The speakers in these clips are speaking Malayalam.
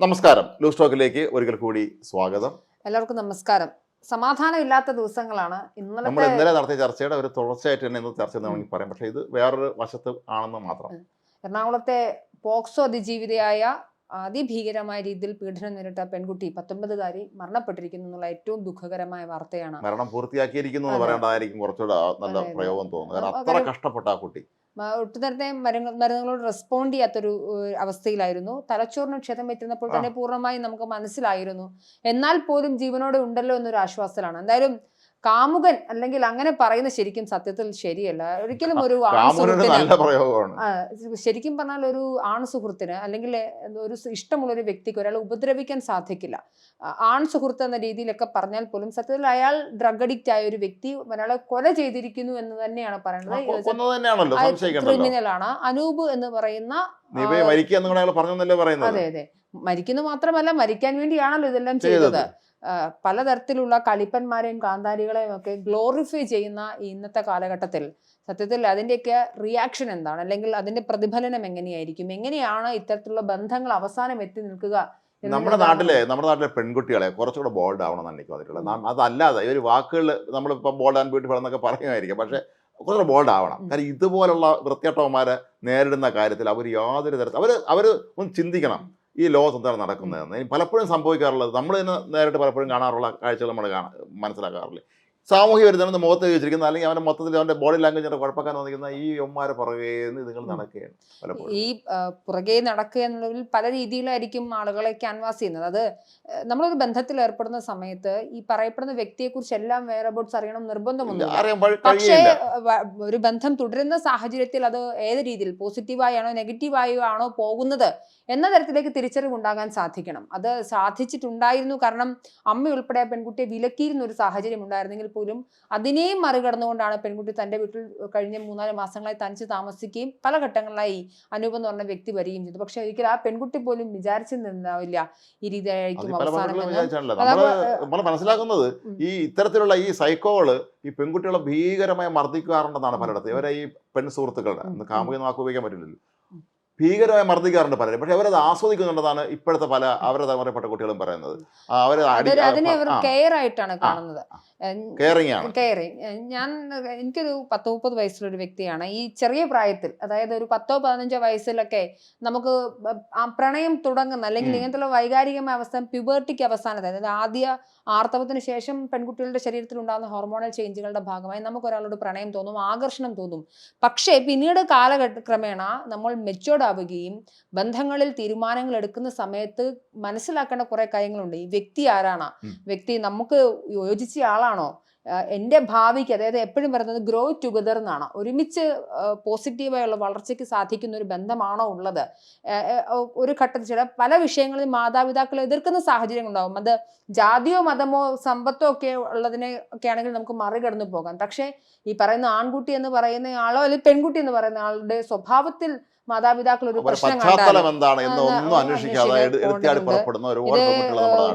നമസ്കാരം. ലൂസ് ടോക്കിലേക്ക് ഒരിക്കൽ കൂടി സ്വാഗതം. എല്ലാവർക്കും നമസ്കാരം. സമാധാനമില്ലാത്ത ദിവസങ്ങളാണ്. നമ്മൾ ഇന്നലെ നടത്തിയ ചർച്ചയുടെ ഒരു തുടർച്ചയായിട്ട് തന്നെ ഇന്ന് ചർച്ച വേണമെങ്കിൽ പറയാം. പക്ഷേ ഇത് വേറൊരു വശത്ത് ആണെന്ന് മാത്രം. എറണാകുളത്തെ പോക്സോ അതിജീവിതയായ അതിഭീകരമായ രീതിയിൽ പീഡനം നേരിട്ട പെൺകുട്ടി 19കാരി മരണപ്പെട്ടിരിക്കുന്നു എന്നുള്ള ഏറ്റവും ദുഃഖകരമായ വാർത്തയാണ്. മരണം പൂർത്തിയാക്കിയിരിക്കുന്നു എന്ന് പറയേണ്ടതായിരിക്കും കുറച്ചുകൂടെ നല്ല പ്രയോഗം തോന്നുന്നു. കാരണം അത്ര കഷ്ടപ്പെട്ട ആ കുട്ടി ഒട്ടുനേരത്തെ മരുന്നുകളോട് റെസ്പോണ്ട് ചെയ്യാത്തൊരു അവസ്ഥയിലായിരുന്നു. തലച്ചോറിന് ക്ഷതം പറ്റുന്നപ്പോൾ തന്നെ പൂർണ്ണമായും നമുക്ക് മനസ്സിലായിരുന്നു. എന്നാൽ പോലും ജീവനോടെ ഉണ്ടല്ലോ എന്നൊരു ആശ്വാസത്തിലാണ്. എന്തായാലും കാമുകൻ അല്ലെങ്കിൽ അങ്ങനെ പറയുന്ന ശരിക്കും സത്യത്തിൽ ശരിയല്ല. ഒരിക്കലും ഒരു ശരിക്കും പറഞ്ഞാൽ ഒരു ആൺ സുഹൃത്തിന് അല്ലെങ്കിൽ ഒരു ഇഷ്ടമുള്ള ഒരു വ്യക്തിക്ക് ഒരാളെ ഉപദ്രവിക്കാൻ സാധിക്കില്ല. ആൺ സുഹൃത്ത് എന്ന രീതിയിലൊക്കെ പറഞ്ഞാൽ പോലും സത്യത്തിൽ അയാൾ ഡ്രഗ് അഡിക്റ്റ് ആയ ഒരു വ്യക്തി ഒരാളെ കൊല ചെയ്തിരിക്കുന്നു എന്ന് തന്നെയാണ് പറയുന്നത്. ക്രിമിനലാണ് അനൂപ് എന്ന് പറയുന്ന. അതെ അതെ, മരിക്കുന്നു മാത്രമല്ല മരിക്കാൻ വേണ്ടിയാണല്ലോ ഇതെല്ലാം ചെയ്തത്. പലതരത്തിലുള്ള കളിപ്പന്മാരെയും കാന്താരികളെയും ഒക്കെ ഗ്ലോറിഫൈ ചെയ്യുന്ന ഇന്നത്തെ കാലഘട്ടത്തിൽ സത്യത്തിൽ അതിൻ്റെയൊക്കെ റിയാക്ഷൻ എന്താണ്, അല്ലെങ്കിൽ അതിന്റെ പ്രതിഫലനം എങ്ങനെയാണ് ഇത്തരത്തിലുള്ള ബന്ധങ്ങൾ അവസാനം എത്തി നിൽക്കുക? നമ്മുടെ നാട്ടിലെ പെൺകുട്ടികളെ കുറച്ചുകൂടെ ബോൾഡ് ആവണമെന്നാണ് എനിക്ക് തോന്നിയിട്ടുള്ളത്. അതല്ലാതെ ഒരു വാക്കുകൾ നമ്മളിപ്പോൾ ബോൾഡ് ആൻഡ് ബ്യൂട്ടിഫുൾ എന്നൊക്കെ പറയുമായിരിക്കും, പക്ഷേ കുറച്ചുകൂടെ ബോൾഡ് ആവണം. കാരണം ഇതുപോലുള്ള വൃത്തികെട്ടവന്മാരെ നേരിടുന്ന കാര്യത്തിൽ അവർ യാതൊരു തരത്തിൽ അവർ ഒന്ന് ചിന്തിക്കണം ഈ ലോകത്ത് എന്താണ് നടക്കുന്നതെന്ന്. പലപ്പോഴും സംഭവിക്കാറുള്ളത് നമ്മൾ തന്നെ നേരിട്ട് പലപ്പോഴും കാണാറുള്ള കാഴ്ചകൾ നമ്മൾ മനസ്സിലാക്കാറില്ല. സാമൂഹ്യ വിരുദ്ധനെന്ന് മുഖത്ത് വെച്ചിരിക്കുന്ന അല്ലെങ്കിൽ അവൻ്റെ മൊത്തത്തിൽ അവൻ്റെ ബോഡി ലാംഗ്വേജിന്റെ കുഴപ്പക്കാൻ തോന്നിക്കുന്ന ഈ ഒമ്മാരെ പുറകെ നിങ്ങൾ നടക്കുകയാണ്. പലപ്പോഴും ഈ പുറകെ നടക്കുക എന്നുള്ളതിൽ പല രീതിയിലായിരിക്കും ആളുകളെ ക്യാൻവാസ് ചെയ്യുന്നത്. അത് നമ്മളൊരു ബന്ധത്തിൽ ഏർപ്പെടുന്ന സമയത്ത് ഈ പറയപ്പെടുന്ന വ്യക്തിയെക്കുറിച്ച് എല്ലാം വേറെബോട്ട്സ് അറിയണം നിർബന്ധമൊന്നുമില്ല. പക്ഷേ ഒരു ബന്ധം തുടരുന്ന സാഹചര്യത്തിൽ അത് ഏത് രീതിയിൽ പോസിറ്റീവായാണോ നെഗറ്റീവായോ ആണോ പോകുന്നത് എന്ന തരത്തിലേക്ക് തിരിച്ചറിവുണ്ടാകാൻ സാധിക്കണം. അത് സാധിച്ചിട്ടുണ്ടായിരുന്നു. കാരണം അമ്മ ഉൾപ്പെടെ ആ പെൺകുട്ടിയെ വിലക്കിയിരുന്ന ഒരു സാഹചര്യം ഉണ്ടായിരുന്നെങ്കിൽ പോലും അതിനെയും മറികടന്നുകൊണ്ടാണ് പെൺകുട്ടി തന്റെ വീട്ടിൽ കഴിഞ്ഞ 3-4 മാസങ്ങളായി തനിച്ച് താമസിക്കുകയും പല ഘട്ടങ്ങളിലായി അനൂപ് എന്ന് പറഞ്ഞ വ്യക്തി വരികയും ചെയ്തു. പക്ഷെ ഒരിക്കലും ആ പെൺകുട്ടി പോലും വിചാരിച്ചിരുന്നില്ല ഈ രീതിയായിരിക്കും അവസാനം. നമ്മൾ മനസ്സിലാക്കുന്നത് ഈ ഇത്തരത്തിലുള്ള ഈ സൈക്കോകള് ഈ പെൺകുട്ടികളെ ഭീകരമായി മർദ്ദിക്കാറുണ്ടെന്നാണ് പലയിടത്തും. ഇവരെ ഈ പെൺ സുഹൃത്തുക്കളുടെ കാമുകെന്ന് വാക്ക് ഉപയോഗിക്കാൻ പറ്റില്ലല്ലോ, ഭീകരമായി മർദ്ദിക്കാറുണ്ട് പലരും. പക്ഷെ അവരത് ആസ്വദിക്കുന്നുണ്ടെന്നാണ് ഇപ്പോഴത്തെ പല അവരെ തലമുറപ്പെട്ട കുട്ടികളും പറയുന്നത്. അതിനെ അവർ കെയർ ആയിട്ടാണ് കാണുന്നത്. എനിക്കൊരു 10-30 വയസ്സുള്ളൊരു വ്യക്തിയാണ്. ഈ ചെറിയ പ്രായത്തിൽ, അതായത് ഒരു 10-15 വയസ്സിലൊക്കെ നമുക്ക് ആ പ്രണയം തുടങ്ങുന്ന അല്ലെങ്കിൽ ഇങ്ങനത്തെ വൈകാരികമായ അവസ്ഥ പ്യൂബർട്ടിക്ക് അവസാനത്തെ, അതായത് ആദ്യ ആർത്തവത്തിന് ശേഷം പെൺകുട്ടികളുടെ ശരീരത്തിൽ ഉണ്ടാകുന്ന ഹോർമോണൽ ചേഞ്ചുകളുടെ ഭാഗമായി നമുക്ക് ഒരാളോട് പ്രണയം തോന്നും, ആകർഷണം തോന്നും. പക്ഷേ പിന്നീട് കാലഘട്ടക്രമേണ നമ്മൾ മെച്ചോർഡ് ആവുകയും ബന്ധങ്ങളിൽ തീരുമാനങ്ങൾ എടുക്കുന്ന സമയത്ത് മനസ്സിലാക്കേണ്ട കുറെ കാര്യങ്ങളുണ്ട്. ഈ വ്യക്തി ആരാണ്, വ്യക്തി നമുക്ക് യോജിച്ച ആളാണോ, എൻ്റെ ഭാവിക്ക്, അതായത് എപ്പോഴും പറയുന്നത് ഗ്രോ ടുഗദർ എന്നാണ്, ഒരുമിച്ച് പോസിറ്റീവായുള്ള വളർച്ചയ്ക്ക് സാധിക്കുന്ന ഒരു ബന്ധമാണോ ഉള്ളത്. ഒരു ഘട്ടത്തിൽ പല വിഷയങ്ങളിൽ മാതാപിതാക്കൾ എതിർക്കുന്ന സാഹചര്യം ഉണ്ടാവും. അത് ജാതിയോ മതമോ സമ്പത്തോ ഒക്കെ ഉള്ളതിനെ ഒക്കെ ആണെങ്കിൽ നമുക്ക് മറികടന്നു പോകാം. പക്ഷേ ഈ പറയുന്ന ആൺകുട്ടി എന്ന് പറയുന്ന ആളോ അല്ലെങ്കിൽ പെൺകുട്ടി എന്ന് പറയുന്ന ആളുടെ സ്വഭാവത്തിൽ മാതാപിതാക്കൾ ഒരു പ്രശ്നം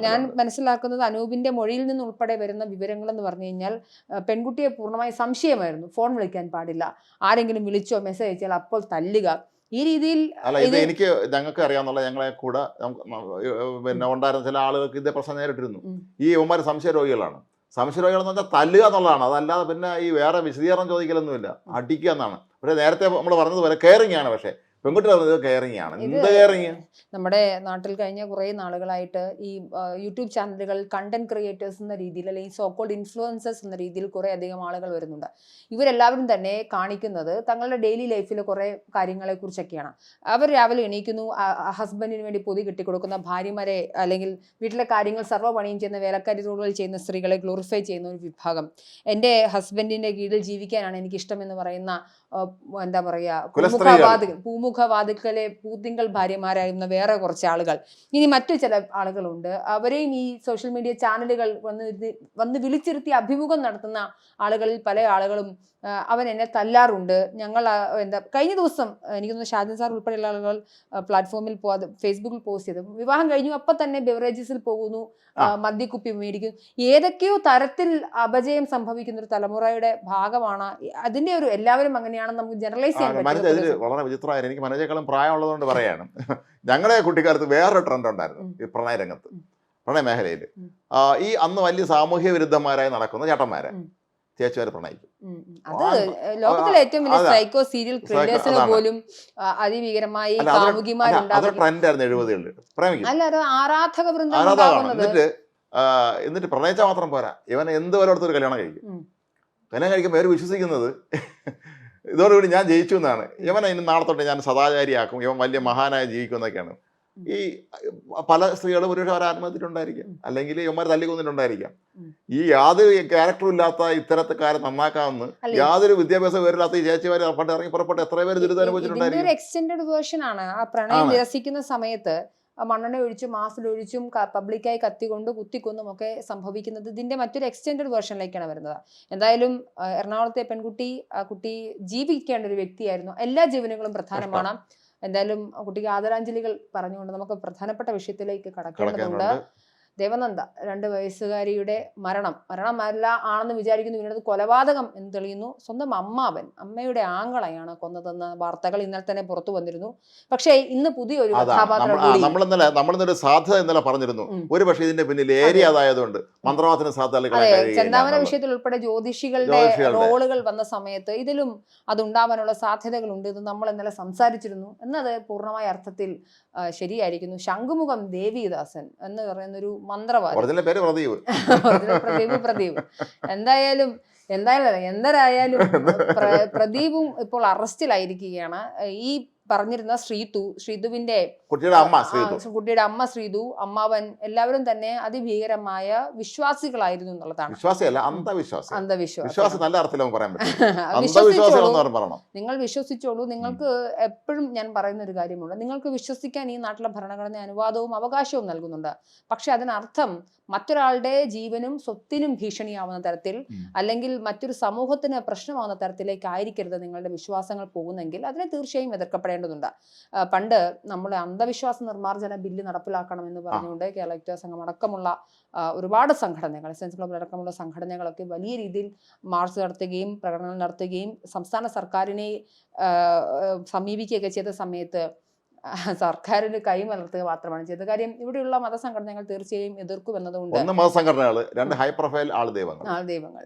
ഞാൻ മനസ്സിലാക്കുന്നത് അനൂപിന്റെ മൊഴിയിൽ നിന്ന് ഉൾപ്പെടെ വരുന്ന വിവരങ്ങൾ എന്ന് പറഞ്ഞു കഴിഞ്ഞാൽ പെൺകുട്ടിയെ പൂർണ്ണമായി സംശയമായിരുന്നു. ഫോൺ വിളിക്കാൻ പാടില്ല, ആരെങ്കിലും വിളിച്ചോ മെസ്സേജ് അയച്ചാൽ അപ്പോൾ തല്ലുക, ഈ രീതിയിൽ. എനിക്ക് ഞങ്ങൾക്ക് അറിയാവുന്ന ഞങ്ങളെ കൂടെ പിന്നെ ഉണ്ടായിരുന്ന ചില ആളുകൾക്ക് ഇതേ പ്രശ്നം നേരിട്ടിരുന്നു. ഈ ഇവന്മാർ സംശയരോഗികളാണ്. സംശയരോഗികളെന്ന് വെച്ചാൽ തല്ലുക എന്നുള്ളതാണ്, അതല്ലാതെ പിന്നെ ഈ വേറെ വിശദീകരണം ചോദിക്കലൊന്നുമില്ല, അടിക്കുക എന്നാണ്. പക്ഷേ നേരത്തെ നമ്മൾ പറഞ്ഞതുപോലെ കെയറിങ് ആണ്. പക്ഷേ പെൺകുട്ടി പറഞ്ഞത് കെയറിങ് ആണ്. എന്ത് കെയറിങ്? നമ്മുടെ നാട്ടിൽ കഴിഞ്ഞ കുറേ നാളുകളായിട്ട് ഈ യൂട്യൂബ് ചാനലുകൾ കണ്ടന്റ് ക്രിയേറ്റേഴ്സ് എന്ന രീതിയിൽ അല്ലെങ്കിൽ സോക്കോൾഡ് ഇൻഫ്ലുവൻസേഴ്സ് എന്ന രീതിയിൽ കുറേ അധികം ആളുകൾ വരുന്നുണ്ട്. ഇവരെല്ലാവരും തന്നെ കാണിക്കുന്നത് തങ്ങളുടെ ഡെയിലി ലൈഫിലെ കുറേ കാര്യങ്ങളെ കുറിച്ചൊക്കെയാണ്. അവർ രാവിലെ എണീക്കുന്നു, ഹസ്ബൻഡിന് വേണ്ടി പൊതി കെട്ടിക്കൊടുക്കുന്ന ഭാര്യമാരെ അല്ലെങ്കിൽ വീട്ടിലെ കാര്യങ്ങൾ സർവ്വപണിയും ചെയ്യുന്ന വേലക്കാരി റോളുകൾ ചെയ്യുന്ന സ്ത്രീകളെ ഗ്ലോറിഫൈ ചെയ്യുന്ന ഒരു വിഭാഗം. എൻ്റെ ഹസ്ബൻഡിന്റെ കീഴിൽ ജീവിക്കാനാണ് എനിക്കിഷ്ടം എന്ന് പറയുന്ന എന്താ പറയാ പൂമുഖവാദിക്കലെ പൂത്തിങ്കൾ ഭാര്യമാരായിരുന്ന വേറെ കുറച്ച് ആളുകൾ. ഇനി മറ്റു ചില ആളുകളുണ്ട്, അവരെയും ഈ സോഷ്യൽ മീഡിയ ചാനലുകൾ വന്ന് വിളിച്ചിരുത്തി അഭിമുഖം നടത്തുന്ന ആളുകളിൽ പല ആളുകളും അവൻ എന്നെ തല്ലാറുണ്ട്, ഞങ്ങൾ എന്താ കഴിഞ്ഞ ദിവസം എനിക്കൊന്ന് ഷാജൻ സാർ ഉൾപ്പെടെയുള്ള ആളുകൾ പ്ലാറ്റ്ഫോമിൽ ഫേസ്ബുക്കിൽ പോസ്റ്റ് ചെയ്തു, വിവാഹം കഴിഞ്ഞു അപ്പം തന്നെ ബെവറേജസിൽ പോകുന്നു, മദ്യക്കുപ്പി മേടിക്കും. ഏതൊക്കെയോ തരത്തിൽ അപജയം സംഭവിക്കുന്ന ഒരു തലമുറയുടെ ഭാഗമാണ് അതിൻ്റെ ഒരു. എല്ലാവരും അങ്ങനെയാണ് അങ്ങനെയാണെന്ന് നമുക്ക് ജനറലൈസ് ചെയ്യാൻ മനോജ് ഇതിൽ പറ്റും. വളരെ വിചിത്രമായിരുന്നു. എനിക്ക് മനോജേക്കാളും പ്രായമുള്ളതുകൊണ്ട് പറയാണ്. ഞങ്ങളുടെ കുട്ടിക്കാലത്ത് വേറൊരു ട്രെൻഡ് ഉണ്ടായിരുന്നു ഈ പ്രണയ രംഗത്ത്, പ്രണയ മേഖലയിൽ. ഈ അന്ന് വലിയ സാമൂഹ്യ വിരുദ്ധന്മാരായി നടക്കുന്ന ചേട്ടന്മാരെ ചേച്ചിമാരെ പ്രണയിക്കും. അത് ലോകത്തിലെ ഏറ്റവും വലിയ സൈക്കോ സീരിയൽ ത്രില്ലേഴ്സിന് പോലും അതിഭീകരമായി അതൊരു ട്രെൻഡായിരുന്നു 70-കളിൽ. പ്രേമിക്കും, അല്ല അത് ആരാധക വൃന്ദം. എന്നിട്ട് പ്രണയിച്ചാൽ മാത്രം പോരാ, ഇവൻ എന്ത് വരെ കല്യാണം കഴിക്കും. കല്യാണം കഴിക്കുമ്പോൾ അവർ വിശ്വസിക്കുന്നത് ഇതോടുകൂടി ഞാൻ ജയിച്ചു എന്നാണ്. ഇവനെ ഇനി നാളെ തൊട്ട് ഞാൻ സദാചാരിയാക്കും, ഇവൻ വലിയ മഹാനായി ജീവിക്കും എന്നൊക്കെയാണ്. ഈ പല സ്ത്രീകളും ഒരുപക്ഷെ അവർ ആത്മഹത്യയിലുണ്ടായിരിക്കാം, അല്ലെങ്കിൽ ഇവന്മാർ തല്ലിക്കൊന്നിട്ടുണ്ടായിരിക്കാം. ഈ യാതൊരു ക്യാരക്ടറും ഇല്ലാത്ത ഇത്തരക്കാരെ നന്നാക്കാമെന്ന് യാതൊരു വിദ്യാഭ്യാസ പേരില്ലാത്ത ഈ ചേച്ചിമാർ ഇറങ്ങി പുറപ്പെട്ട് എത്ര പേര് ദുരിതമനുഭവിച്ചിട്ടുണ്ടായിരിക്കും. എക്സ്റ്റെൻഡഡ് വേർഷൻ ആണ്. ആ പ്രണയം നിരസിക്കുന്ന സമയത്ത് മണ്ണെണ്ണ ഒഴിച്ചും മാസിലൊഴിച്ചും പബ്ലിക്കായി കത്തിക്കൊണ്ട് കുത്തിക്കൊന്നും ഒക്കെ സംഭവിക്കുന്നത് ഇതിന്റെ മറ്റൊരു എക്സ്റ്റെൻഡഡ് വേർഷനിലേക്കാണ് വരുന്നത്. എന്തായാലും എറണാകുളത്തെ പെൺകുട്ടി, ആ കുട്ടി ജീവിക്കേണ്ട ഒരു വ്യക്തിയായിരുന്നു. എല്ലാ ജീവനുകളും പ്രധാനമാണ്. എന്തായാലും കുട്ടിക്ക് ആദരാഞ്ജലികൾ പറഞ്ഞുകൊണ്ട് നമുക്ക് പ്രധാനപ്പെട്ട വിഷയത്തിലേക്ക് കടക്കേണ്ടതുണ്ട്. ദേവനന്ദ 2 വയസ്സുകാരിയുടെ മരണമല്ല ആണെന്ന് വിചാരിക്കുന്നു, പിന്നീട് കൊലപാതകം എന്ന് തെളിയുന്നു. സ്വന്തം അമ്മയുടെ ആങ്ങളെയാണ് കൊന്നതെന്ന് വാർത്തകൾ ഇന്നലെ തന്നെ പുറത്തു വന്നിരുന്നു. പക്ഷേ ഇന്ന് പുതിയൊരു കഥാപാത്രം നമ്മളിന്നൊരു സാധ്യത ഇന്നലെ പറഞ്ഞിരുന്നു. ഒരു പക്ഷേ ഇതിന്റെ പിന്നിൽ ഏരിയ അതായതുകൊണ്ട് മന്ത്രവാദത്തിന് സാധ്യത. ചെന്താമര വിഷയത്തിൽ ഉൾപ്പെടെ ജ്യോതിഷികളുടെ റോളുകൾ വന്ന സമയത്ത് ഇതിലും അതുണ്ടാവാനുള്ള സാധ്യതകളുണ്ട്. ഇത് നമ്മൾ ഇന്നലെ സംസാരിച്ചിരുന്നു എന്നത് പൂർണ്ണമായ അർത്ഥത്തിൽ ശരിയായിരിക്കുന്നു. ശംഖുമുഖം ദേവിദാസൻ എന്ന് പറയുന്നൊരു മന്ത്രവാദി, പ്രദീപ് എന്തായാലും എന്തരായാലും പ്രദീപും ഇപ്പോൾ അറസ്റ്റിലായിരിക്കുകയാണ്. ഈ പറഞ്ഞിരുന്ന ശ്രീതുവിന്റെ കുട്ടിയുടെ അമ്മ ശ്രീതു, അമ്മാവൻ എല്ലാവരും തന്നെ അതിഭീകരമായ വിശ്വാസികളായിരുന്നു എന്നുള്ളതാണ്. നിങ്ങൾ വിശ്വസിച്ചോളൂ. നിങ്ങൾക്ക് എപ്പോഴും ഞാൻ പറയുന്ന ഒരു കാര്യമുണ്ട്, നിങ്ങൾക്ക് വിശ്വസിക്കാൻ ഈ നാട്ടിലെ ഭരണഘടന അനുവാദവും അവകാശവും നൽകുന്നുണ്ട്. പക്ഷെ അതിനർത്ഥം മറ്റൊരാളുടെ ജീവനും സ്വത്തിനും ഭീഷണിയാവുന്ന തരത്തിൽ അല്ലെങ്കിൽ മറ്റൊരു സമൂഹത്തിന് പ്രശ്നമാവുന്ന തരത്തിലേക്ക് ആയിരിക്കരുത് നിങ്ങളുടെ വിശ്വാസങ്ങൾ പോകുന്നെങ്കിൽ അതിനെ തീർച്ചയായും എതിർക്കപ്പെടേണ്ടതുണ്ട്. പണ്ട് നമ്മുടെ അന്ധവിശ്വാസ നിർമ്മാർജ്ജന ബില്ല് നടപ്പിലാക്കണമെന്ന് പറഞ്ഞുകൊണ്ട് കേരള സംഘം അടക്കമുള്ള ഒരുപാട് സംഘടനകൾ, സെൻസ് ക്ലബ് അടക്കമുള്ള സംഘടനകളൊക്കെ വലിയ രീതിയിൽ മാർച്ച് നടത്തുകയും പ്രകടനങ്ങൾ നടത്തുകയും സംസ്ഥാന സർക്കാരിനെ സമീപിക്കുകയൊക്കെ ചെയ്ത സമയത്ത് സർക്കാരിന് കൈമലർത്തുക മാത്രമാണ് ചെയ്ത കാര്യം. ഇവിടെയുള്ള മതസംഘടനകൾ തീർച്ചയായും എതിർക്കുമെന്നതുകൊണ്ട് മതസംഘടനകൾ 2 ഹൈ പ്രൊഫൈൽ ആൾദൈവങ്ങൾ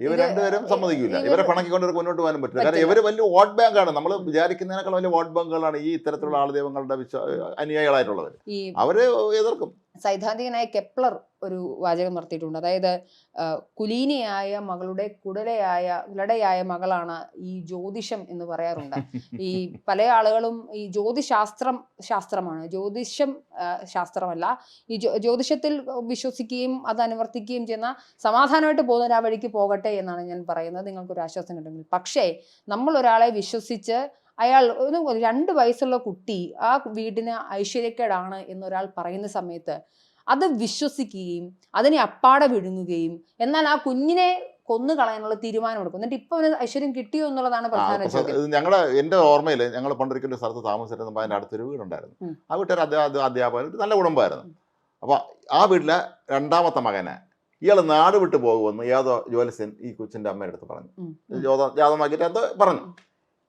ഇവർ രണ്ടുപേരും സമ്മതിക്കില്ല. ഇവരെ പണക്കിക്കൊണ്ട് മുന്നോട്ട് പോകാനും പറ്റില്ല. കാരണം ഇവര് വലിയ വോട്ട് ബാങ്കാണ്. നമ്മൾ വിചാരിക്കുന്നതിനേക്കാൾ വലിയ വോട്ട് ബാങ്കുകളാണ് ഈ ഇത്തരത്തിലുള്ള ആൾദൈവങ്ങളുടെ അനുയായികളായിട്ടുള്ളവർ. അവര് എതിർക്കും. സൈദ്ധാന്തികനായ കെപ്ലർ ഒരു വാചകം നടത്തിയിട്ടുണ്ട്. അതായത് കുലീനയായ മകളുടെ കുലടയായ മകളാണ് ഈ ജ്യോതിഷം എന്ന് പറയാറുണ്ട്. ഈ പല ആളുകളും ഈ ശാസ്ത്രമാണ്, ജ്യോതിഷം ശാസ്ത്രമല്ല. ഈ ജ്യോതിഷത്തിൽ വിശ്വസിക്കുകയും അത് അനുവർത്തിക്കുകയും ചെയ്യുന്ന സമാധാനമായിട്ട് പോകുന്ന ആ വഴിക്ക് പോകട്ടെ എന്നാണ് ഞാൻ പറയുന്നത്, നിങ്ങൾക്കൊരു ആശ്വാസം കിട്ടുമെങ്കിൽ. പക്ഷേ നമ്മൾ ഒരാളെ വിശ്വസിച്ച് അയാൾ 2 വയസ്സുള്ള കുട്ടി ആ വീടിന് ഐശ്വര്യക്കേടാണ് എന്നൊരാൾ പറയുന്ന സമയത്ത് അത് വിശ്വസിക്കുകയും അതിനെ അപ്പാടെ വിഴുങ്ങുകയും എന്നാൽ ആ കുഞ്ഞിനെ കൊന്നു കളയാനുള്ള തീരുമാനമെടുക്കും. എന്നിട്ട് ഇപ്പൊ അവന് ഐശ്വര്യം കിട്ടിയോ എന്നുള്ളതാണ് പ്രധാന ചോദ്യം. എന്റെ ഓർമ്മയിൽ ഞങ്ങൾ പണ്ടൊരിക്കലും ഒരു സ്ഥലത്ത് താമസിച്ചിരുന്നപ്പോൾ അതിന്റെ അടുത്തൊരു വീടുണ്ടായിരുന്നു. ആ വീട്ടുകാർ അധ്യാപകർ നല്ല കുടുംബമായിരുന്നു. അപ്പൊ ആ വീട്ടിലെ 2ാമത്തെ മകനെ ഇയാൾ നാട് വിട്ടു പോകുമെന്ന് ഏതോ ജ്യോത്സ്യൻ ഈ കൊച്ചിന്റെ അമ്മയുടെ അടുത്ത് പറഞ്ഞു. ജാതമാക്കിയിട്ട് എന്തോ പറഞ്ഞു.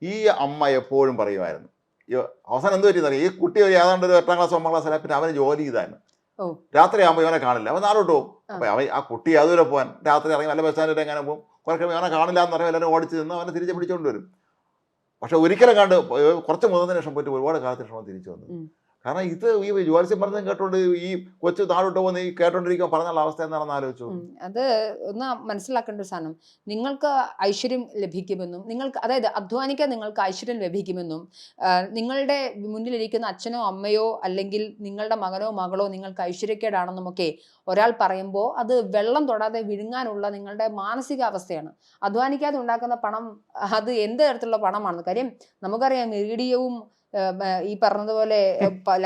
ഈ അമ്മ എപ്പോഴും പറയുമായിരുന്നു, അവസാനം എന്ത് പറ്റിയെന്നറിയാം, ഈ കുട്ടി ഏതാണ്ട് ഒരു 8ാം ക്ലാസ് 9ാം ക്ലാസ് പിന്നെ അവന് ജോലി ചെയ്തായിരുന്നു. രാത്രി ആകുമ്പോൾ ഇവനെ കാണില്ല, അവൻ നാടോട്ട് പോകും. അപ്പൊ ആ കുട്ടി അതുവരെ പോകാൻ രാത്രി ഇറങ്ങി വല്ല ബസ് സ്റ്റാൻഡിൽ എങ്ങനെ പോകും, കുറേ ഇവനെ കാണില്ല എന്ന് പറയും, എല്ലാവരും ഓടിച്ച് നിന്ന് അവനെ തിരിച്ച് പിടിച്ചുകൊണ്ട് വരും. പക്ഷെ ഒരിക്കലും കണ്ട് കുറച്ച് മുതലിന് ശേഷം പോയിട്ട് ഒരുപാട് കാലത്തിന് ശേഷം തിരിച്ചു വന്നു. കാരണം ഇത് ഈ ജ്യോത്സ്യം പറഞ്ഞതും കേട്ടോണ്ട് ഈ കൊച്ചു താഴോട്ട് പോകുന്ന ഈ കേട്ടോണ്ടിരിക്കാൻ പറഞ്ഞുള്ള അവസ്ഥ എന്താണെന്ന് ആലോചിച്ചു. അത് ഒന്ന് മനസ്സിലാക്കേണ്ട ഒരു സാധനം, നിങ്ങൾക്ക് ഐശ്വര്യം ലഭിക്കുമെന്നും നിങ്ങൾക്ക് അതായത് അധ്വാനിക്കാൻ നിങ്ങൾക്ക് ഐശ്വര്യം ലഭിക്കുമെന്നും നിങ്ങളുടെ മുന്നിലിരിക്കുന്ന അച്ഛനോ അമ്മയോ അല്ലെങ്കിൽ നിങ്ങളുടെ മകനോ മകളോ നിങ്ങൾക്ക് ഐശ്വര്യക്കേടാണെന്നും ഒക്കെ ഒരാൾ പറയുമ്പോൾ അത് വെള്ളം തൊടാതെ വിഴുങ്ങാനുള്ള നിങ്ങളുടെ മാനസികാവസ്ഥയാണ്. അധ്വാനിക്കാതെ ഉണ്ടാക്കുന്ന പണം അത് എന്ത് തരത്തിലുള്ള പണമാണ്? കാര്യം നമുക്കറിയാം, ഇറിഡിയവും ഈ പറഞ്ഞതുപോലെ